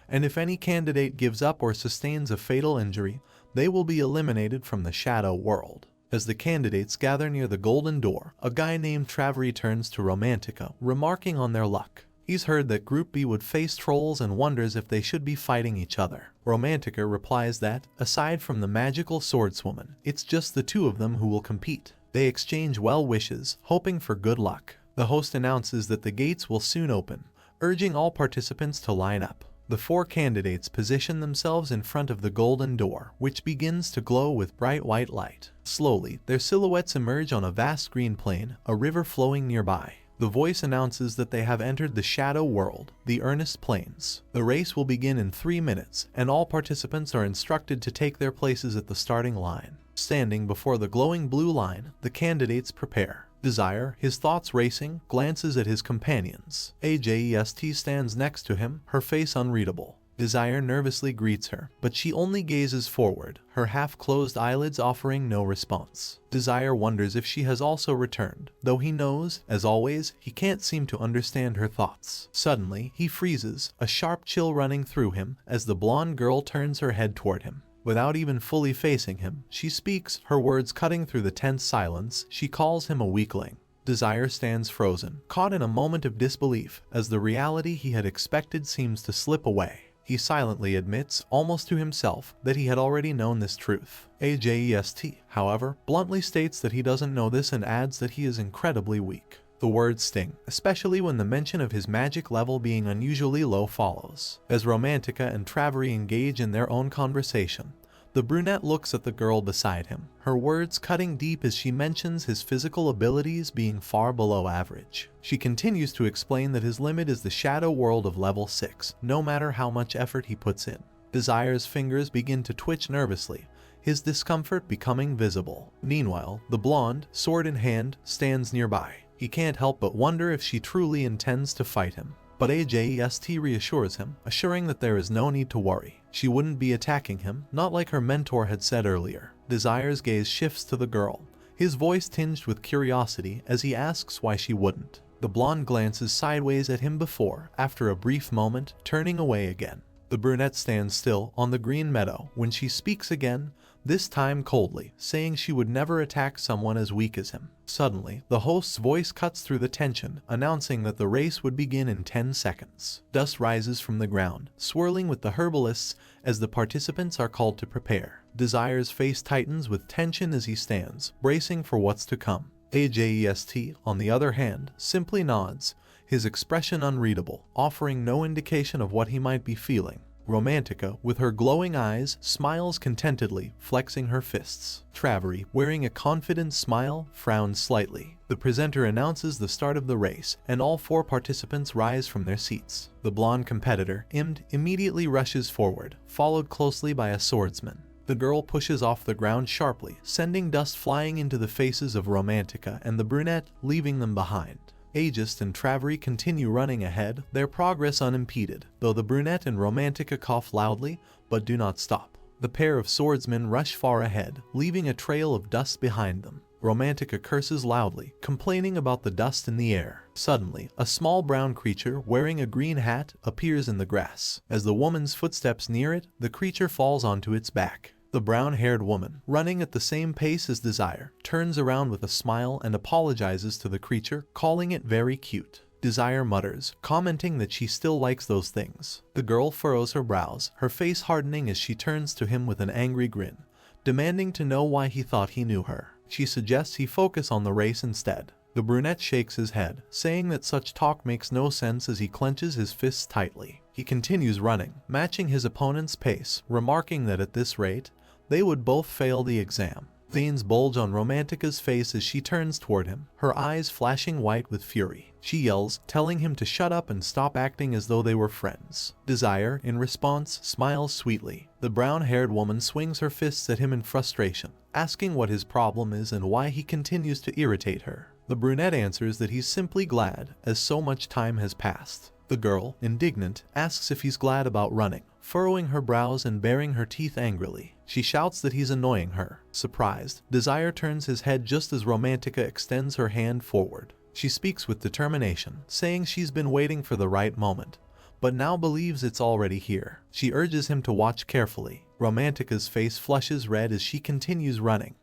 And if any candidate gives up or sustains a fatal injury, they will be eliminated from the Shadow World. As the candidates gather near the Golden Door, a guy named Travery turns to Romantica, remarking on their luck. He's heard that Group B would face trolls and wonders if they should be fighting each other. Romantica replies that, aside from the magical swordswoman, it's just the two of them who will compete. They exchange well wishes, hoping for good luck. The host announces that the gates will soon open, urging all participants to line up. The 4 candidates position themselves in front of the Golden Door, which begins to glow with bright white light. Slowly, their silhouettes emerge on a vast green plain, a river flowing nearby. The voice announces that they have entered the Shadow World, the Earnest Plains. The race will begin in 3 minutes, and all participants are instructed to take their places at the starting line. Standing before the glowing blue line, the candidates prepare. Desire, his thoughts racing, glances at his companions. AJEST stands next to him, her face unreadable. Desire nervously greets her, but she only gazes forward, her half-closed eyelids offering no response. Desire wonders if she has also returned, though he knows, as always, he can't seem to understand her thoughts. Suddenly, he freezes, a sharp chill running through him as the blonde girl turns her head toward him. Without even fully facing him, she speaks, her words cutting through the tense silence. She calls him a weakling. Desire stands frozen, caught in a moment of disbelief, as the reality he had expected seems to slip away. He silently admits, almost to himself, that he had already known this truth. AJEST, however, bluntly states that he doesn't know this and adds that he is incredibly weak. The words sting, especially when the mention of his magic level being unusually low follows. As Romantica and Travery engage in their own conversation, the brunette looks at the girl beside him, her words cutting deep as she mentions his physical abilities being far below average. She continues to explain that his limit is the Shadow World of level 6, no matter how much effort he puts in. Desire's fingers begin to twitch nervously, his discomfort becoming visible. Meanwhile, the blonde, sword in hand, stands nearby. He can't help but wonder if she truly intends to fight him. But AJEST reassures him, assuring that there is no need to worry. She wouldn't be attacking him, not like her mentor had said earlier. Desire's gaze shifts to the girl, his voice tinged with curiosity as he asks why she wouldn't. The blonde glances sideways at him before, after a brief moment, turning away again. The brunette stands still on the green meadow when she speaks again, this time coldly, saying she would never attack someone as weak as him. Suddenly, the host's voice cuts through the tension, announcing that the race would begin in 10 seconds. Dust rises from the ground, swirling with the herbalists as the participants are called to prepare. Desire's face tightens with tension as he stands, bracing for what's to come. AJEST, on the other hand, simply nods, his expression unreadable, offering no indication of what he might be feeling. Romantica, with her glowing eyes, smiles contentedly, flexing her fists. Travery, wearing a confident smile, frowns slightly. The presenter announces the start of the race, and all 4 participants rise from their seats. The blonde competitor, immediately rushes forward, followed closely by a swordsman. The girl pushes off the ground sharply, sending dust flying into the faces of Romantica and the brunette, leaving them behind. Aegis and Travery continue running ahead, their progress unimpeded, though the brunette and Romantica cough loudly, but do not stop. The pair of swordsmen rush far ahead, leaving a trail of dust behind them. Romantica curses loudly, complaining about the dust in the air. Suddenly, a small brown creature wearing a green hat appears in the grass. As the woman's footsteps near it, the creature falls onto its back. The brown-haired woman, running at the same pace as Desire, turns around with a smile and apologizes to the creature, calling it very cute. Desire mutters, commenting that she still likes those things. The girl furrows her brows, her face hardening as she turns to him with an angry grin, demanding to know why he thought he knew her. She suggests he focus on the race instead. The brunette shakes his head, saying that such talk makes no sense as he clenches his fists tightly. He continues running, matching his opponent's pace, remarking that at this rate, they would both fail the exam. Veins bulge on Romantica's face as she turns toward him, her eyes flashing white with fury. She yells, telling him to shut up and stop acting as though they were friends. Desire, in response, smiles sweetly. The brown-haired woman swings her fists at him in frustration, asking what his problem is and why he continues to irritate her. The brunette answers that he's simply glad, as so much time has passed. The girl, indignant, asks if he's glad about running, furrowing her brows and baring her teeth angrily. She shouts that he's annoying her. Surprised, Desire turns his head just as Romantica extends her hand forward. She speaks with determination, saying she's been waiting for the right moment, but now believes it's already here. She urges him to watch carefully. Romantica's face flushes red as she continues running,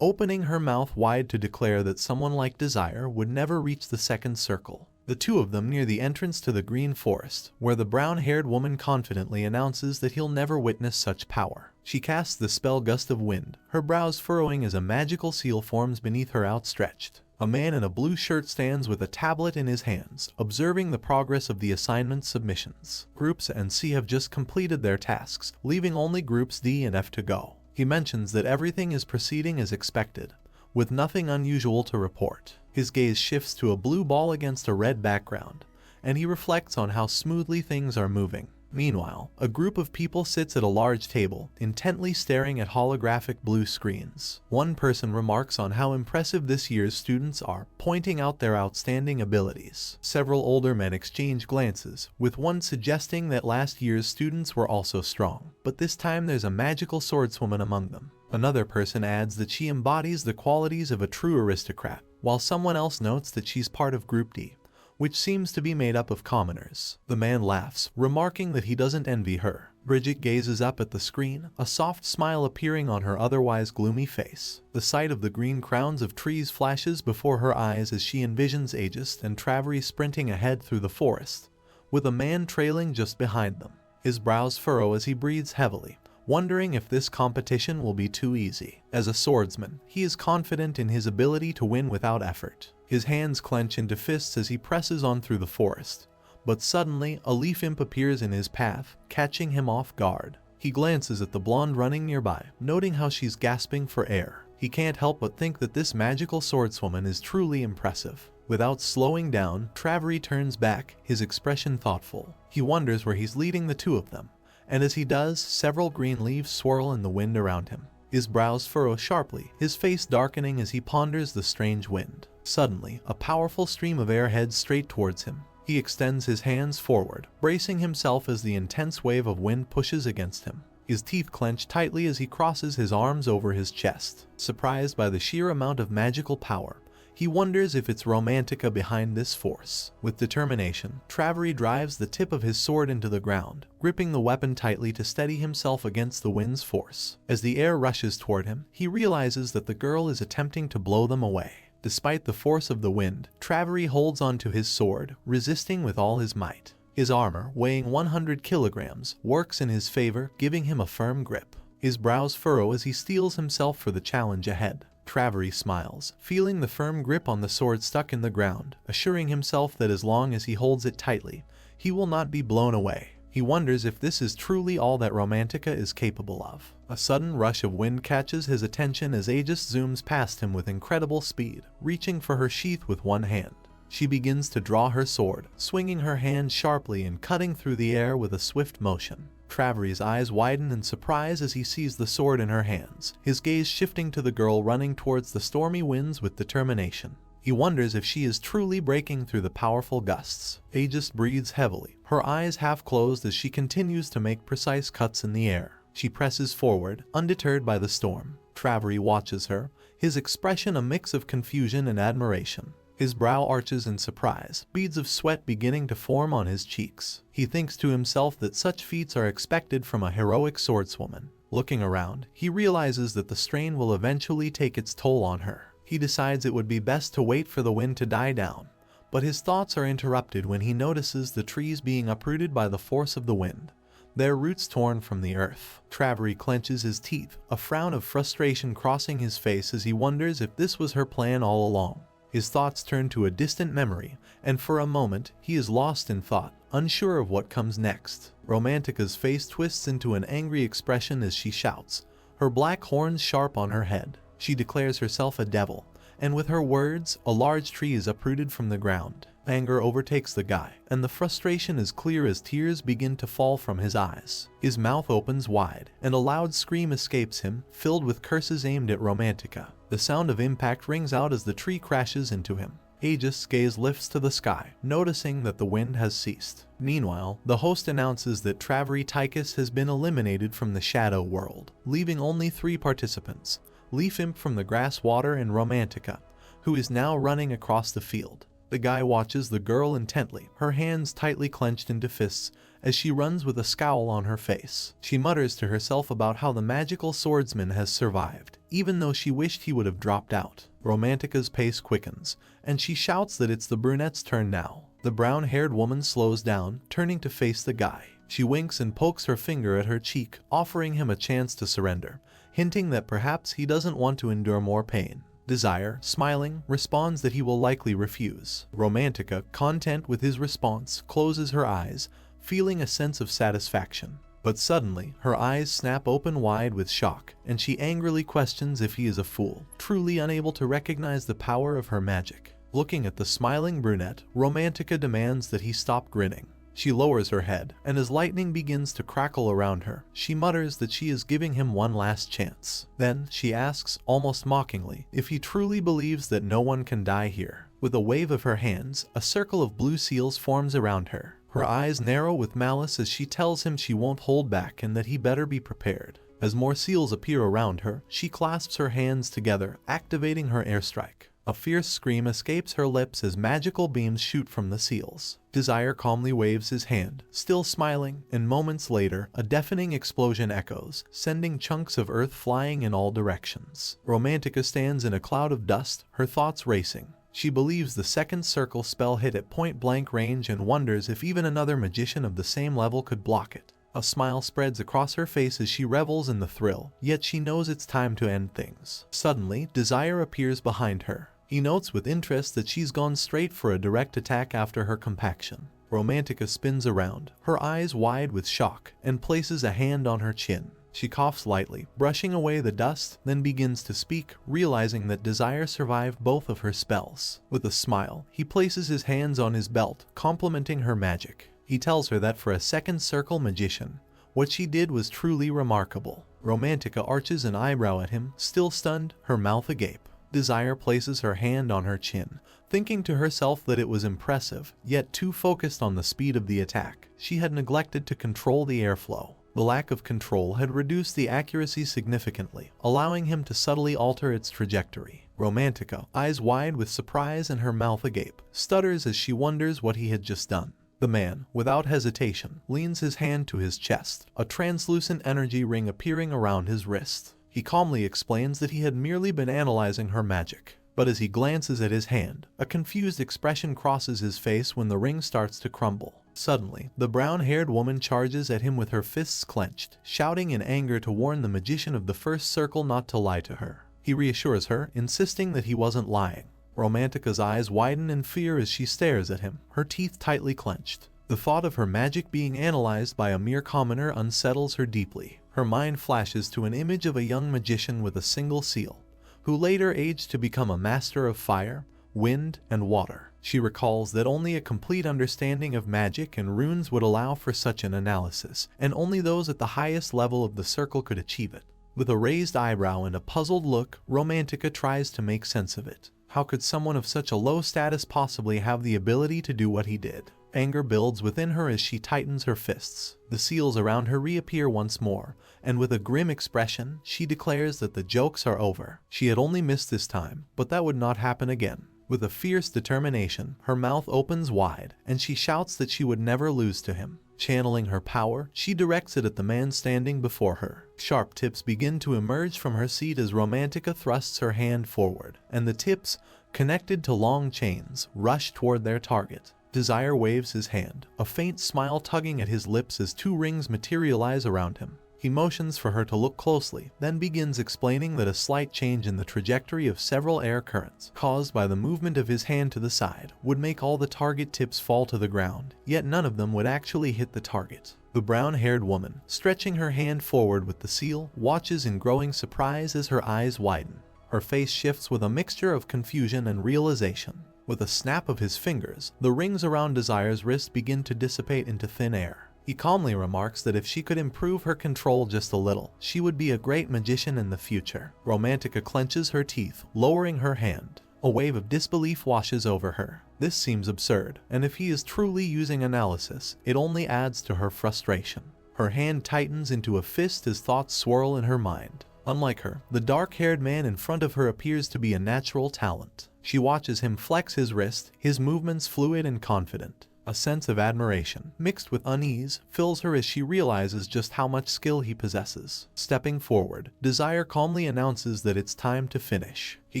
opening her mouth wide to declare that someone like Desire would never reach the second circle. The two of them near the entrance to the green forest, where the brown-haired woman confidently announces that he'll never witness such power. She casts the spell Gust of Wind, her brows furrowing as a magical seal forms beneath her outstretched. A man in a blue shirt stands with a tablet in his hands, observing the progress of the assignment submissions. Groups A and C have just completed their tasks, leaving only groups D and F to go. He mentions that everything is proceeding as expected, with nothing unusual to report. His gaze shifts to a blue ball against a red background, and he reflects on how smoothly things are moving. Meanwhile, a group of people sits at a large table, intently staring at holographic blue screens. One person remarks on how impressive this year's students are, pointing out their outstanding abilities. Several older men exchange glances, with one suggesting that last year's students were also strong, but this time there's a magical swordswoman among them. Another person adds that she embodies the qualities of a true aristocrat, while someone else notes that she's part of Group D, which seems to be made up of commoners. The man laughs, remarking that he doesn't envy her. Bridget gazes up at the screen, a soft smile appearing on her otherwise gloomy face. The sight of the green crowns of trees flashes before her eyes as she envisions Aegis and Travery sprinting ahead through the forest, with a man trailing just behind them. His brows furrow as he breathes heavily, wondering if this competition will be too easy. As a swordsman, he is confident in his ability to win without effort. His hands clench into fists as he presses on through the forest, but suddenly a leaf imp appears in his path, catching him off guard. He glances at the blonde running nearby, noting how she's gasping for air. He can't help but think that this magical swordswoman is truly impressive. Without slowing down, Travery turns back, his expression thoughtful. He wonders where he's leading the two of them, and as he does, several green leaves swirl in the wind around him. His brows furrow sharply, his face darkening as he ponders the strange wind. Suddenly, a powerful stream of air heads straight towards him. He extends his hands forward, bracing himself as the intense wave of wind pushes against him. His teeth clench tightly as he crosses his arms over his chest. Surprised by the sheer amount of magical power, he wonders if it's Romantica behind this force. With determination, Travery drives the tip of his sword into the ground, gripping the weapon tightly to steady himself against the wind's force. As the air rushes toward him, he realizes that the girl is attempting to blow them away. Despite the force of the wind, Travery holds onto his sword, resisting with all his might. His armor, weighing 100 kilograms, works in his favor, giving him a firm grip. His brows furrow as he steels himself for the challenge ahead. Travery smiles, feeling the firm grip on the sword stuck in the ground, assuring himself that as long as he holds it tightly, he will not be blown away. He wonders if this is truly all that Romantica is capable of. A sudden rush of wind catches his attention as Aegis zooms past him with incredible speed, reaching for her sheath with one hand. She begins to draw her sword, swinging her hand sharply and cutting through the air with a swift motion. Travery's eyes widen in surprise as he sees the sword in her hands, his gaze shifting to the girl running towards the stormy winds with determination. He wonders if she is truly breaking through the powerful gusts. Aegis breathes heavily, her eyes half closed as she continues to make precise cuts in the air. She presses forward, undeterred by the storm. Travery watches her, his expression a mix of confusion and admiration. His brow arches in surprise, beads of sweat beginning to form on his cheeks. He thinks to himself that such feats are expected from a heroic swordswoman. Looking around, he realizes that the strain will eventually take its toll on her. He decides it would be best to wait for the wind to die down, but his thoughts are interrupted when he notices the trees being uprooted by the force of the wind, their roots torn from the earth. Travery clenches his teeth, a frown of frustration crossing his face as he wonders if this was her plan all along. His thoughts turn to a distant memory, and for a moment, he is lost in thought, unsure of what comes next. Romantica's face twists into an angry expression as she shouts, her black horns sharp on her head. She declares herself a devil, and with her words, a large tree is uprooted from the ground. Anger overtakes the guy, and the frustration is clear as tears begin to fall from his eyes. His mouth opens wide, and a loud scream escapes him, filled with curses aimed at Romantica. The sound of impact rings out as the tree crashes into him. Aegis' gaze lifts to the sky, noticing that the wind has ceased. Meanwhile, the host announces that Travery Tychus has been eliminated from the Shadow World, leaving only 3 participants: Leaf Imp from the Grass Water and Romantica, who is now running across the field. The guy watches the girl intently, her hands tightly clenched into fists, as she runs with a scowl on her face. She mutters to herself about how the magical swordsman has survived, even though she wished he would have dropped out. Romantica's pace quickens, and she shouts that it's the brunette's turn now. The brown-haired woman slows down, turning to face the guy. She winks and pokes her finger at her cheek, offering him a chance to surrender, hinting that perhaps he doesn't want to endure more pain. Desire, smiling, responds that he will likely refuse. Romantica, content with his response, closes her eyes, feeling a sense of satisfaction. But suddenly, her eyes snap open wide with shock, and she angrily questions if he is a fool, truly unable to recognize the power of her magic. Looking at the smiling brunette, Romantica demands that he stop grinning. She lowers her head, and as lightning begins to crackle around her, she mutters that she is giving him one last chance. Then, she asks, almost mockingly, if he truly believes that no one can die here. With a wave of her hands, a circle of blue seals forms around her. Her eyes narrow with malice as she tells him she won't hold back and that he better be prepared. As more seals appear around her, she clasps her hands together, activating her airstrike. A fierce scream escapes her lips as magical beams shoot from the seals. Desire calmly waves his hand, still smiling, and moments later, a deafening explosion echoes, sending chunks of earth flying in all directions. Romantica stands in a cloud of dust, her thoughts racing. She believes the second circle spell hit at point-blank range and wonders if even another magician of the same level could block it. A smile spreads across her face as she revels in the thrill, yet she knows it's time to end things. Suddenly, Desire appears behind her. He notes with interest that she's gone straight for a direct attack after her compaction. Romantica spins around, her eyes wide with shock, and places a hand on her chin. She coughs lightly, brushing away the dust, then begins to speak, realizing that Desire survived both of her spells. With a smile, he places his hands on his belt, complimenting her magic. He tells her that for a second circle magician, what she did was truly remarkable. Romantica arches an eyebrow at him, still stunned, her mouth agape. Desire places her hand on her chin, thinking to herself that it was impressive, yet too focused on the speed of the attack. She had neglected to control the airflow. The lack of control had reduced the accuracy significantly, allowing him to subtly alter its trajectory. Romantica, eyes wide with surprise and her mouth agape, stutters as she wonders what he had just done. The man, without hesitation, leans his hand to his chest, a translucent energy ring appearing around his wrist. He calmly explains that he had merely been analyzing her magic. But as he glances at his hand, a confused expression crosses his face when the ring starts to crumble. Suddenly, the brown-haired woman charges at him with her fists clenched, shouting in anger to warn the magician of the first circle not to lie to her. He reassures her, insisting that he wasn't lying. Romantica's eyes widen in fear as she stares at him, her teeth tightly clenched. The thought of her magic being analyzed by a mere commoner unsettles her deeply. Her mind flashes to an image of a young magician with a single seal, who later aged to become a master of fire, wind, and water. She recalls that only a complete understanding of magic and runes would allow for such an analysis, and only those at the highest level of the circle could achieve it. With a raised eyebrow and a puzzled look, Romantica tries to make sense of it. How could someone of such a low status possibly have the ability to do what he did? Anger builds within her as she tightens her fists. The seals around her reappear once more, and with a grim expression, she declares that the jokes are over. She had only missed this time, but that would not happen again. With a fierce determination, her mouth opens wide, and she shouts that she would never lose to him. Channeling her power, she directs it at the man standing before her. Sharp tips begin to emerge from her seat as Romantica thrusts her hand forward, and the tips, connected to long chains, rush toward their target. Desire waves his hand, a faint smile tugging at his lips as two rings materialize around him. He motions for her to look closely, then begins explaining that a slight change in the trajectory of several air currents, caused by the movement of his hand to the side, would make all the target tips fall to the ground, yet none of them would actually hit the target. The brown-haired woman, stretching her hand forward with the seal, watches in growing surprise as her eyes widen. Her face shifts with a mixture of confusion and realization. With a snap of his fingers, the rings around Desire's wrist begin to dissipate into thin air. He calmly remarks that if she could improve her control just a little, she would be a great magician in the future. Romantica clenches her teeth, lowering her hand. A wave of disbelief washes over her. This seems absurd, and if he is truly using analysis, it only adds to her frustration. Her hand tightens into a fist as thoughts swirl in her mind. Unlike her, the dark-haired man in front of her appears to be a natural talent. She watches him flex his wrist, his movements fluid and confident. A sense of admiration, mixed with unease, fills her as she realizes just how much skill he possesses. Stepping forward, Desire calmly announces that it's time to finish. He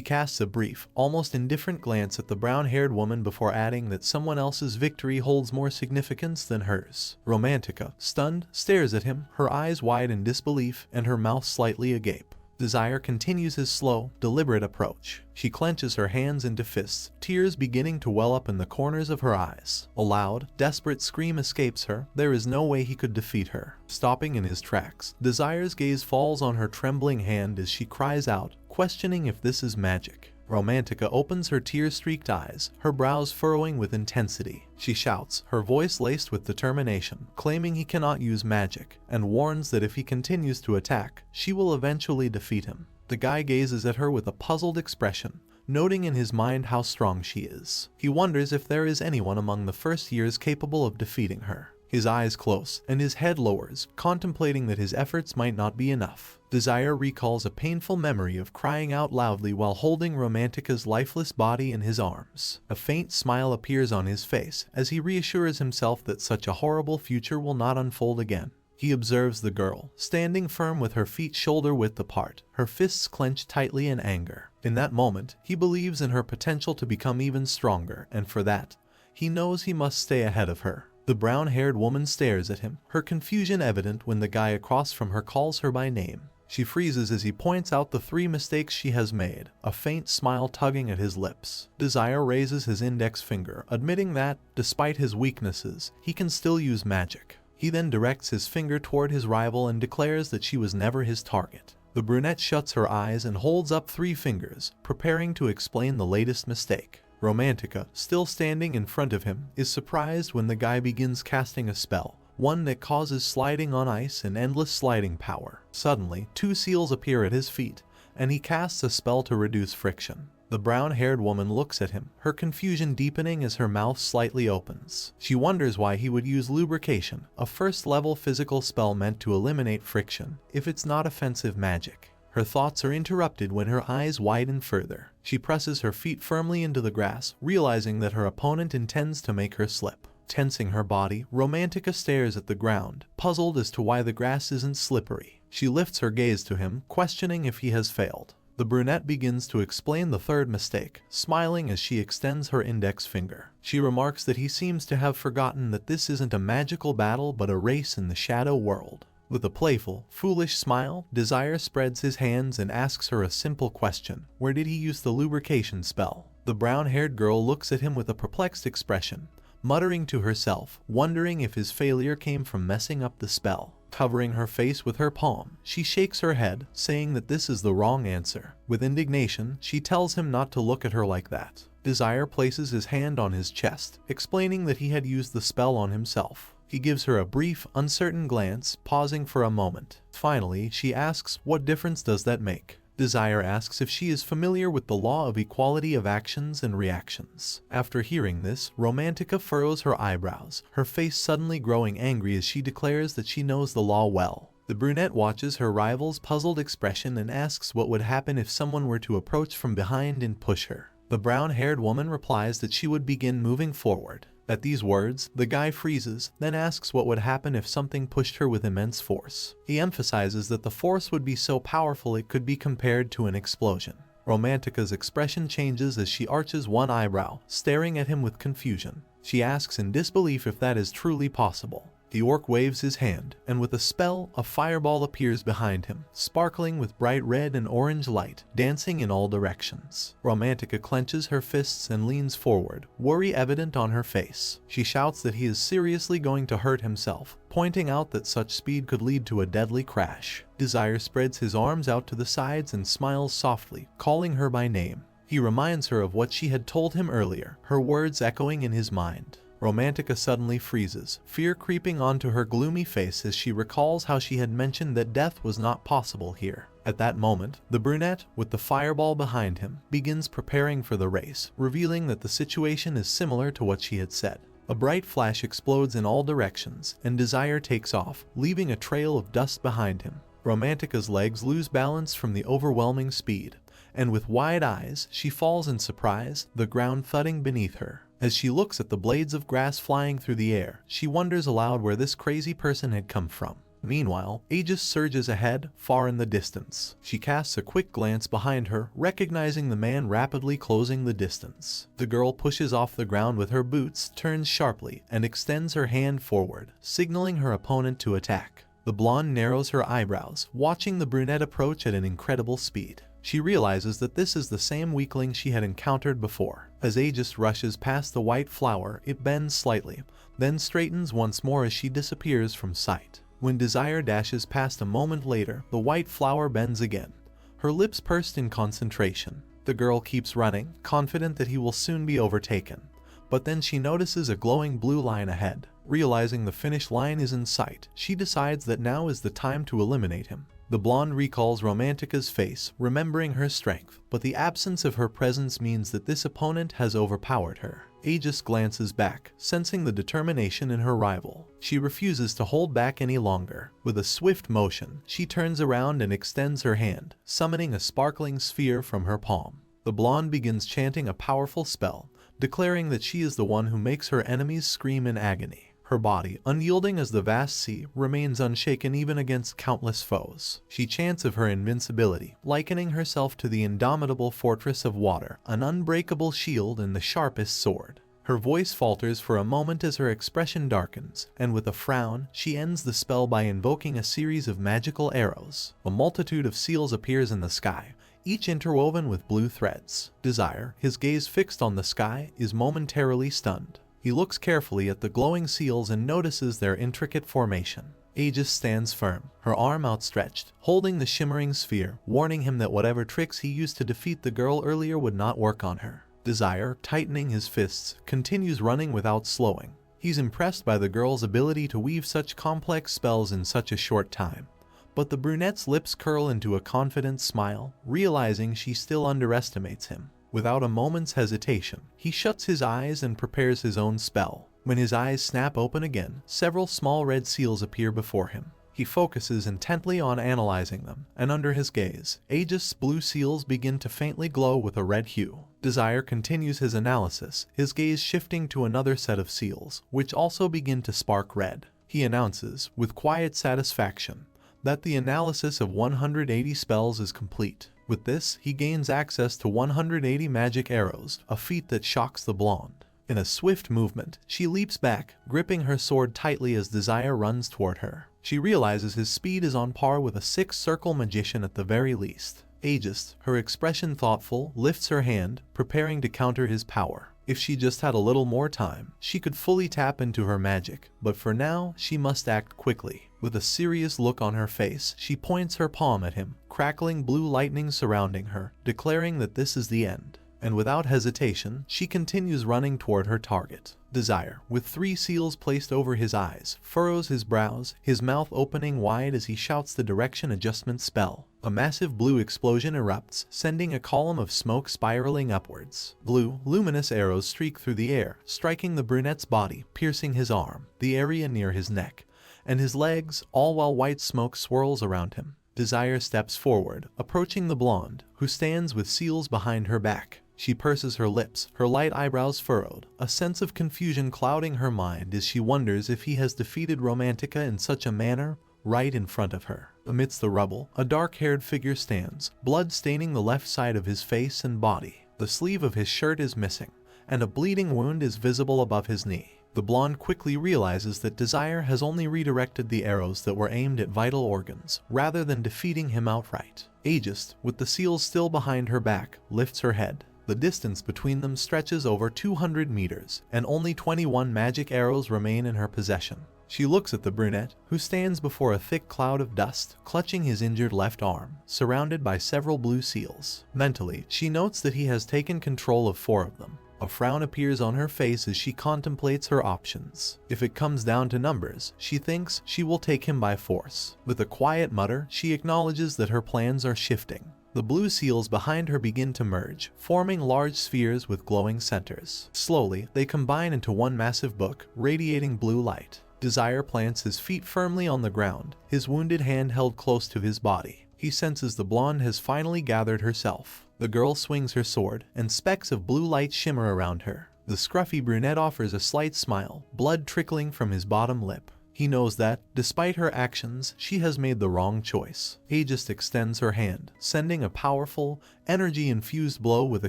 casts a brief, almost indifferent glance at the brown-haired woman before adding that someone else's victory holds more significance than hers. Romantica, stunned, stares at him, her eyes wide in disbelief and her mouth slightly agape. Desire continues his slow, deliberate approach. She clenches her hands into fists, tears beginning to well up in the corners of her eyes. A loud, desperate scream escapes her. There is no way he could defeat her. Stopping in his tracks, Desire's gaze falls on her trembling hand as she cries out, questioning if this is magic. Romantica opens her tear-streaked eyes, her brows furrowing with intensity. She shouts, her voice laced with determination, claiming he cannot use magic, and warns that if he continues to attack, she will eventually defeat him. The guy gazes at her with a puzzled expression, noting in his mind how strong she is. He wonders if there is anyone among the first years capable of defeating her. His eyes close, and his head lowers, contemplating that his efforts might not be enough. Desire recalls a painful memory of crying out loudly while holding Romantica's lifeless body in his arms. A faint smile appears on his face as he reassures himself that such a horrible future will not unfold again. He observes the girl, standing firm with her feet shoulder-width apart, her fists clenched tightly in anger. In that moment, he believes in her potential to become even stronger, and for that, he knows he must stay ahead of her. The brown-haired woman stares at him, her confusion evident when the guy across from her calls her by name. She freezes as he points out the 3 mistakes she has made, a faint smile tugging at his lips. Desire raises his index finger, admitting that, despite his weaknesses, he can still use magic. He then directs his finger toward his rival and declares that she was never his target. The brunette shuts her eyes and holds up 3 fingers, preparing to explain the latest mistake. Romantica, still standing in front of him, is surprised when the guy begins casting a spell, one that causes sliding on ice and endless sliding power. Suddenly, 2 seals appear at his feet, and he casts a spell to reduce friction. The brown-haired woman looks at him, her confusion deepening as her mouth slightly opens. She wonders why he would use lubrication, a first-level physical spell meant to eliminate friction, if it's not offensive magic. Her thoughts are interrupted when her eyes widen further. She presses her feet firmly into the grass, realizing that her opponent intends to make her slip. Tensing her body, Romantica stares at the ground, puzzled as to why the grass isn't slippery. She lifts her gaze to him, questioning if he has failed. The brunette begins to explain the 3rd mistake, smiling as she extends her index finger. She remarks that he seems to have forgotten that this isn't a magical battle but a race in the shadow world. With a playful, foolish smile, Desire spreads his hands and asks her a simple question. Where did he use the lubrication spell? The brown-haired girl looks at him with a perplexed expression, muttering to herself, wondering if his failure came from messing up the spell. Covering her face with her palm, she shakes her head, saying that this is the wrong answer. With indignation, she tells him not to look at her like that. Desire places his hand on his chest, explaining that he had used the spell on himself. He gives her a brief, uncertain glance, pausing for a moment. Finally, she asks, what difference does that make? Desire asks if she is familiar with the law of equality of actions and reactions. After hearing this, Romantica furrows her eyebrows, her face suddenly growing angry as she declares that she knows the law well. The brunette watches her rival's puzzled expression and asks what would happen if someone were to approach from behind and push her. The brown-haired woman replies that she would begin moving forward. At these words, the guy freezes, then asks what would happen if something pushed her with immense force. He emphasizes that the force would be so powerful it could be compared to an explosion. Romantica's expression changes as she arches one eyebrow, staring at him with confusion. She asks in disbelief if that is truly possible. The orc waves his hand, and with a spell, a fireball appears behind him, sparkling with bright red and orange light, dancing in all directions. Romantica clenches her fists and leans forward, worry evident on her face. She shouts that he is seriously going to hurt himself, pointing out that such speed could lead to a deadly crash. Desir spreads his arms out to the sides and smiles softly, calling her by name. He reminds her of what she had told him earlier, her words echoing in his mind. Romantica suddenly freezes, fear creeping onto her gloomy face as she recalls how she had mentioned that death was not possible here. At that moment, the brunette, with the fireball behind him, begins preparing for the race, revealing that the situation is similar to what she had said. A bright flash explodes in all directions, and Desir takes off, leaving a trail of dust behind him. Romantica's legs lose balance from the overwhelming speed, and with wide eyes, she falls in surprise, the ground thudding beneath her. As she looks at the blades of grass flying through the air, she wonders aloud where this crazy person had come from. Meanwhile, Aegis surges ahead, far in the distance. She casts a quick glance behind her, recognizing the man rapidly closing the distance. The girl pushes off the ground with her boots, turns sharply, and extends her hand forward, signaling her opponent to attack. The blonde narrows her eyebrows, watching the brunette approach at an incredible speed. She realizes that this is the same weakling she had encountered before. As Aegis rushes past the white flower, it bends slightly, then straightens once more as she disappears from sight. When Desir dashes past a moment later, the white flower bends again, her lips pursed in concentration. The girl keeps running, confident that he will soon be overtaken. But then she notices a glowing blue line ahead. Realizing the finish line is in sight, she decides that now is the time to eliminate him. The blonde recalls Romantica's face, remembering her strength, but the absence of her presence means that this opponent has overpowered her. Aegis glances back, sensing the determination in her rival. She refuses to hold back any longer. With a swift motion, she turns around and extends her hand, summoning a sparkling sphere from her palm. The blonde begins chanting a powerful spell, declaring that she is the one who makes her enemies scream in agony. Her body, unyielding as the vast sea, remains unshaken even against countless foes. She chants of her invincibility, likening herself to the indomitable fortress of water, an unbreakable shield and the sharpest sword. Her voice falters for a moment as her expression darkens, and with a frown, she ends the spell by invoking a series of magical arrows. A multitude of seals appears in the sky, each interwoven with blue threads. Desir, his gaze fixed on the sky, is momentarily stunned. He looks carefully at the glowing seals and notices their intricate formation. Aegis stands firm, her arm outstretched, holding the shimmering sphere, warning him that whatever tricks he used to defeat the girl earlier would not work on her. Desir, tightening his fists, continues running without slowing. He's impressed by the girl's ability to weave such complex spells in such a short time. But the brunette's lips curl into a confident smile, realizing she still underestimates him. Without a moment's hesitation, he shuts his eyes and prepares his own spell. When his eyes snap open again, several small red seals appear before him. He focuses intently on analyzing them, and under his gaze, Aegis' blue seals begin to faintly glow with a red hue. Desir continues his analysis, his gaze shifting to another set of seals, which also begin to spark red. He announces, with quiet satisfaction, that the analysis of 180 spells is complete. With this, he gains access to 180 magic arrows, a feat that shocks the blonde. In a swift movement, she leaps back, gripping her sword tightly as Desir runs toward her. She realizes his speed is on par with a six-circle magician at the very least. Aegis, her expression thoughtful, lifts her hand, preparing to counter his power. If she just had a little more time, she could fully tap into her magic, but for now, she must act quickly. With a serious look on her face, she points her palm at him, crackling blue lightning surrounding her, declaring that this is the end. And without hesitation, she continues running toward her target. Desir, with 3 seals placed over his eyes, furrows his brows, his mouth opening wide as he shouts the direction adjustment spell. A massive blue explosion erupts, sending a column of smoke spiraling upwards. Blue, luminous arrows streak through the air, striking the brunette's body, piercing his arm, the area near his neck, and his legs, all while white smoke swirls around him. Desir steps forward, approaching the blonde, who stands with seals behind her back. She purses her lips, her light eyebrows furrowed, a sense of confusion clouding her mind as she wonders if he has defeated Romantica in such a manner right in front of her. Amidst the rubble, a dark-haired figure stands, blood staining the left side of his face and body. The sleeve of his shirt is missing, and a bleeding wound is visible above his knee. The blonde quickly realizes that Desire has only redirected the arrows that were aimed at vital organs, rather than defeating him outright. Aegis, with the seals still behind her back, lifts her head. The distance between them stretches over 200 meters, and only 21 magic arrows remain in her possession. She looks at the brunette, who stands before a thick cloud of dust, clutching his injured left arm, surrounded by several blue seals. Mentally, she notes that he has taken control of 4 of them. A frown appears on her face as she contemplates her options. If it comes down to numbers, she thinks she will take him by force. With a quiet mutter, she acknowledges that her plans are shifting. The blue seals behind her begin to merge, forming large spheres with glowing centers. Slowly, they combine into one massive book, radiating blue light. Desire plants his feet firmly on the ground, his wounded hand held close to his body. He senses the blonde has finally gathered herself. The girl swings her sword, and specks of blue light shimmer around her. The scruffy brunette offers a slight smile, blood trickling from his bottom lip. He knows that, despite her actions, she has made the wrong choice. Aegis extends her hand, sending a powerful, energy-infused blow with a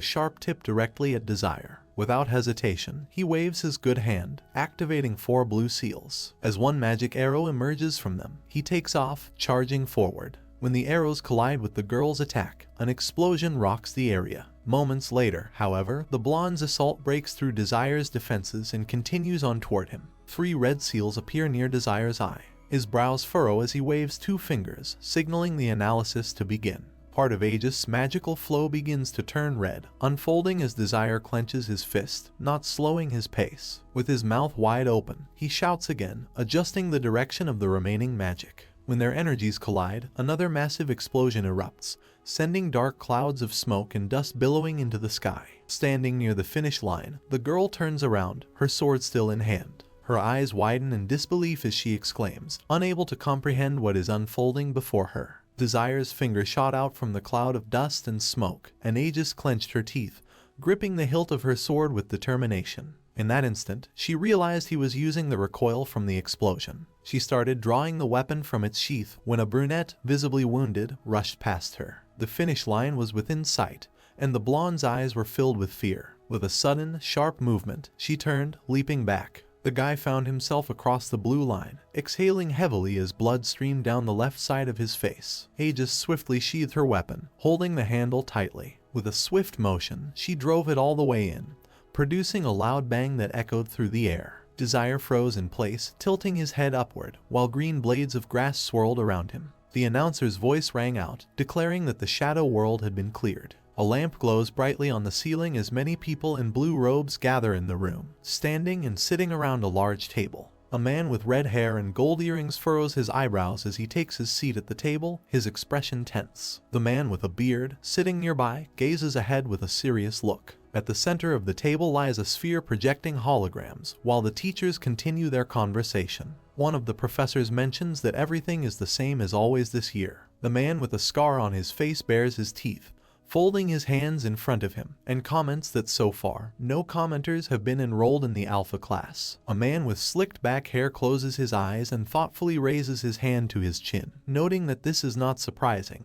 sharp tip directly at Desire. Without hesitation, he waves his good hand, activating 4 blue seals. As one magic arrow emerges from them, he takes off, charging forward. When the arrows collide with the girl's attack, an explosion rocks the area. Moments later, however, the blonde's assault breaks through Desire's defenses and continues on toward him. 3 red seals appear near Desire's eye. His brows furrow as he waves 2 fingers, signaling the analysis to begin. Part of Aegis' magical flow begins to turn red, unfolding as Desire clenches his fist, not slowing his pace. With his mouth wide open, he shouts again, adjusting the direction of the remaining magic. When their energies collide, another massive explosion erupts, sending dark clouds of smoke and dust billowing into the sky. Standing near the finish line, the girl turns around, her sword still in hand. Her eyes widen in disbelief as she exclaims, unable to comprehend what is unfolding before her. Desire's finger shot out from the cloud of dust and smoke, and Aegis clenched her teeth, gripping the hilt of her sword with determination. In that instant, she realized he was using the recoil from the explosion. She started drawing the weapon from its sheath when a brunette, visibly wounded, rushed past her. The finish line was within sight, and the blonde's eyes were filled with fear. With a sudden, sharp movement, she turned, leaping back. The guy found himself across the blue line, exhaling heavily as blood streamed down the left side of his face. Aegis swiftly sheathed her weapon, holding the handle tightly. With a swift motion, she drove it all the way in, producing a loud bang that echoed through the air. Desire froze in place, tilting his head upward, while green blades of grass swirled around him. The announcer's voice rang out, declaring that the shadow world had been cleared. A lamp glows brightly on the ceiling as many people in blue robes gather in the room, standing and sitting around a large table. A man with red hair and gold earrings furrows his eyebrows as he takes his seat at the table, his expression tense. The man with a beard, sitting nearby, gazes ahead with a serious look. At the center of the table lies a sphere projecting holograms, while the teachers continue their conversation. One of the professors mentions that everything is the same as always this year. The man with a scar on his face bares his teeth, folding his hands in front of him, and comments that so far, no commenters have been enrolled in the Alpha class. A man with slicked back hair closes his eyes and thoughtfully raises his hand to his chin, noting that this is not surprising.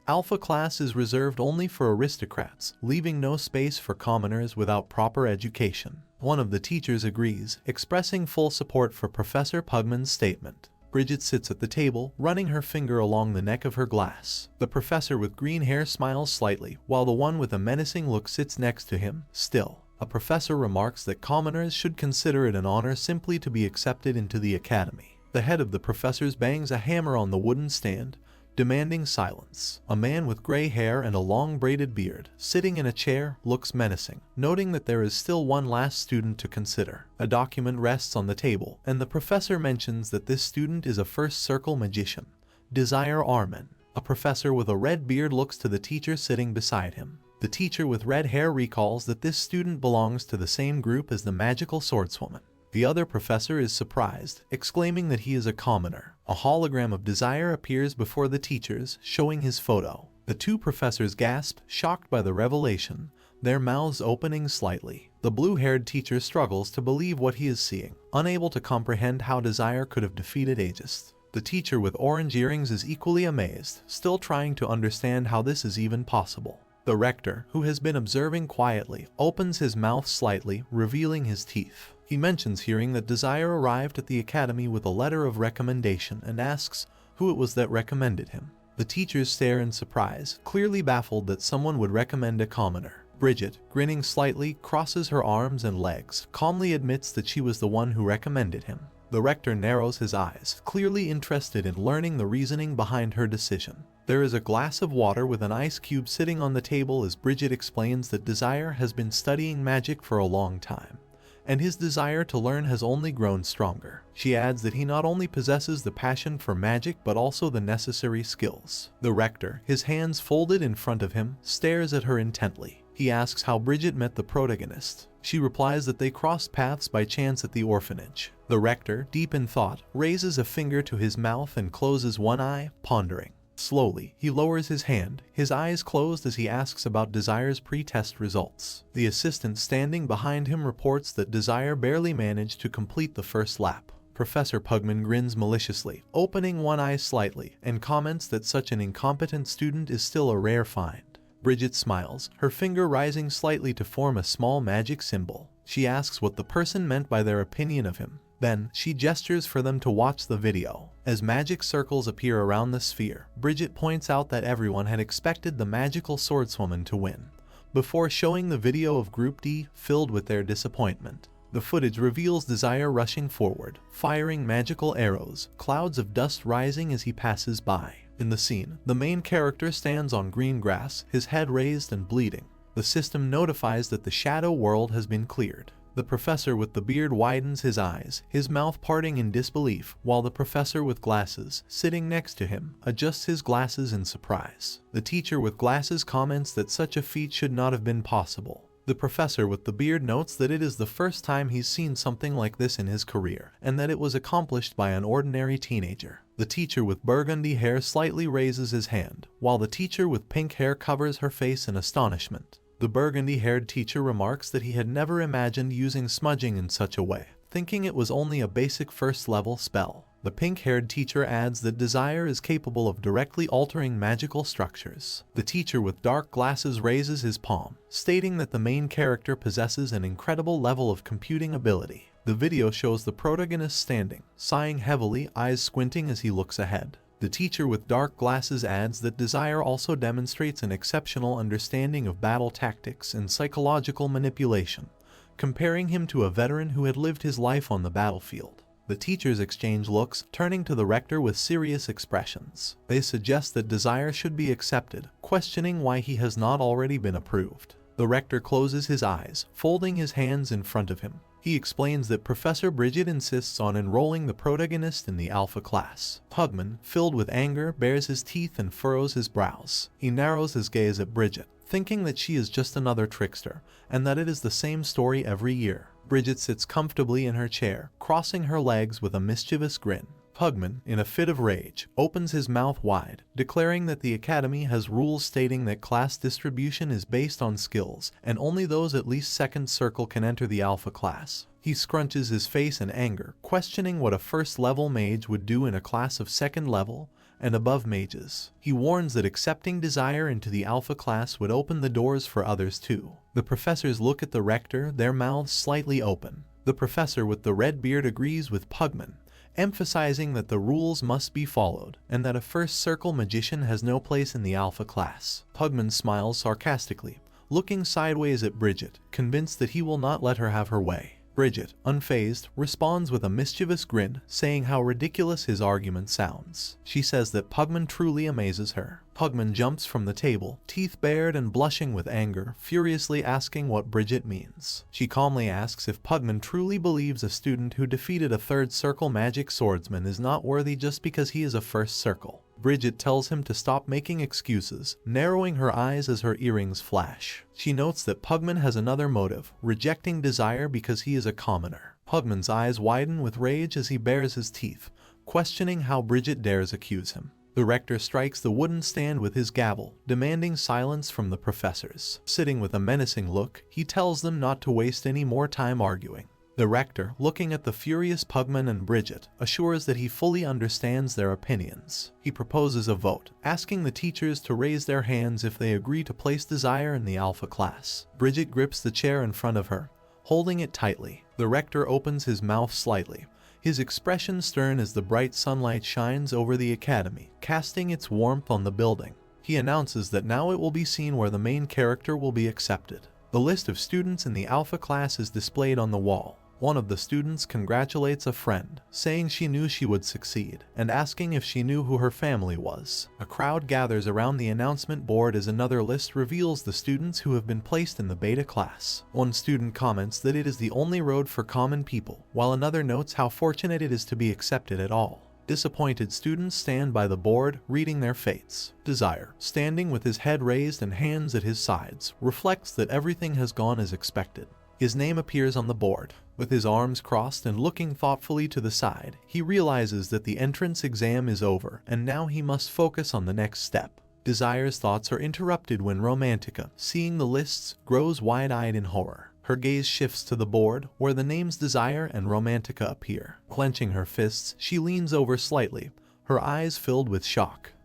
Alpha class is reserved only for aristocrats, leaving no space for commoners without proper education. One of the teachers agrees, expressing full support for Professor Pugman's statement. Bridget sits at the table, running her finger along the neck of her glass. The professor with green hair smiles slightly, while the one with a menacing look sits next to him, still. A professor remarks that commoners should consider it an honor simply to be accepted into the academy. The head of the professors bangs a hammer on the wooden stand, demanding silence. A man with gray hair and a long braided beard, sitting in a chair, looks menacing, noting that there is still one last student to consider. A document rests on the table, and the professor mentions that this student is a first circle magician, Desir Herman. A professor with a red beard looks to the teacher sitting beside him. The teacher with red hair recalls that this student belongs to the same group as the magical swordswoman. The other professor is surprised, exclaiming that he is a commoner. A hologram of Desire appears before the teachers, showing his photo. The two professors gasp, shocked by the revelation, their mouths opening slightly. The blue-haired teacher struggles to believe what he is seeing, unable to comprehend how Desire could have defeated Aegis. The teacher with orange earrings is equally amazed, still trying to understand how this is even possible. The rector, who has been observing quietly, opens his mouth slightly, revealing his teeth. He mentions hearing that Desire arrived at the academy with a letter of recommendation and asks who it was that recommended him. The teachers stare in surprise, clearly baffled that someone would recommend a commoner. Bridget, grinning slightly, crosses her arms and legs, calmly admits that she was the one who recommended him. The rector narrows his eyes, clearly interested in learning the reasoning behind her decision. There is a glass of water with an ice cube sitting on the table as Bridget explains that Desire has been studying magic for a long time, and his desire to learn has only grown stronger. She adds that he not only possesses the passion for magic but also the necessary skills. The rector, his hands folded in front of him, stares at her intently. He asks how Bridget met the protagonist. She replies that they crossed paths by chance at the orphanage. The rector, deep in thought, raises a finger to his mouth and closes one eye, pondering. Slowly, he lowers his hand, his eyes closed as he asks about Desire's pre-test results. The assistant standing behind him reports that Desire barely managed to complete the first lap. Professor Pugman grins maliciously, opening one eye slightly, and comments that such an incompetent student is still a rare find. Bridget smiles, her finger rising slightly to form a small magic symbol. She asks what the person meant by their opinion of him. Then, she gestures for them to watch the video. As magic circles appear around the sphere, Bridget points out that everyone had expected the magical swordswoman to win, before showing the video of Group D, filled with their disappointment. The footage reveals Desire rushing forward, firing magical arrows, clouds of dust rising as he passes by. In the scene, the main character stands on green grass, his head raised and bleeding. The system notifies that the shadow world has been cleared. The professor with the beard widens his eyes, his mouth parting in disbelief, while the professor with glasses, sitting next to him, adjusts his glasses in surprise. The teacher with glasses comments that such a feat should not have been possible. The professor with the beard notes that it is the first time he's seen something like this in his career, and that it was accomplished by an ordinary teenager. The teacher with burgundy hair slightly raises his hand, while the teacher with pink hair covers her face in astonishment. The burgundy-haired teacher remarks that he had never imagined using smudging in such a way, thinking it was only a basic first-level spell. The pink-haired teacher adds that Desire is capable of directly altering magical structures. The teacher with dark glasses raises his palm, stating that the main character possesses an incredible level of computing ability. The video shows the protagonist standing, sighing heavily, eyes squinting as he looks ahead. The teacher with dark glasses adds that Desire also demonstrates an exceptional understanding of battle tactics and psychological manipulation, comparing him to a veteran who had lived his life on the battlefield. The teachers exchange looks, turning to the rector with serious expressions. They suggest that Desire should be accepted, questioning why he has not already been approved. The rector closes his eyes, folding his hands in front of him. He explains that Professor Bridget insists on enrolling the protagonist in the Alpha class. Pugman, filled with anger, bares his teeth and furrows his brows. He narrows his gaze at Bridget, thinking that she is just another trickster, and that it is the same story every year. Bridget sits comfortably in her chair, crossing her legs with a mischievous grin. Pugman, in a fit of rage, opens his mouth wide, declaring that the academy has rules stating that class distribution is based on skills, and only those at least second circle can enter the Alpha class. He scrunches his face in anger, questioning what a first-level mage would do in a class of second level and above mages. He warns that accepting Desire into the Alpha class would open the doors for others too. The professors look at the rector, their mouths slightly open. The professor with the red beard agrees with Pugman, emphasizing that the rules must be followed, and that a first-circle magician has no place in the Alpha class. Pugman smiles sarcastically, looking sideways at Bridget, convinced that he will not let her have her way. Bridget, unfazed, responds with a mischievous grin, saying how ridiculous his argument sounds. She says that Pugman truly amazes her. Pugman jumps from the table, teeth bared and blushing with anger, furiously asking what Bridget means. She calmly asks if Pugman truly believes a student who defeated a third-circle magic swordsman is not worthy just because he is a first circle. Bridget tells him to stop making excuses, narrowing her eyes as her earrings flash. She notes that Pugman has another motive, rejecting Desire because he is a commoner. Pugman's eyes widen with rage as he bares his teeth, questioning how Bridget dares accuse him. The rector strikes the wooden stand with his gavel, demanding silence from the professors. Sitting with a menacing look, he tells them not to waste any more time arguing. The rector, looking at the furious Pugman and Bridget, assures that he fully understands their opinions. He proposes a vote, asking the teachers to raise their hands if they agree to place Desire in the Alpha class. Bridget grips the chair in front of her, holding it tightly. The rector opens his mouth slightly, his expression stern as the bright sunlight shines over the academy, casting its warmth on the building. He announces that now it will be seen where the main character will be accepted. The list of students in the Alpha class is displayed on the wall. One of the students congratulates a friend, saying she knew she would succeed, and asking if she knew who her family was. A crowd gathers around the announcement board as another list reveals the students who have been placed in the Beta class. One student comments that it is the only road for common people, while another notes how fortunate it is to be accepted at all. Disappointed students stand by the board, reading their fates. Desire, standing with his head raised and hands at his sides, reflects that everything has gone as expected. His name appears on the board. With his arms crossed and looking thoughtfully to the side, he realizes that the entrance exam is over and now he must focus on the next step. Desire's thoughts are interrupted when Romantica, seeing the lists, grows wide-eyed in horror. Her gaze shifts to the board, where the names Desire and Romantica appear. Clenching her fists, she leans over slightly, her eyes filled with shock.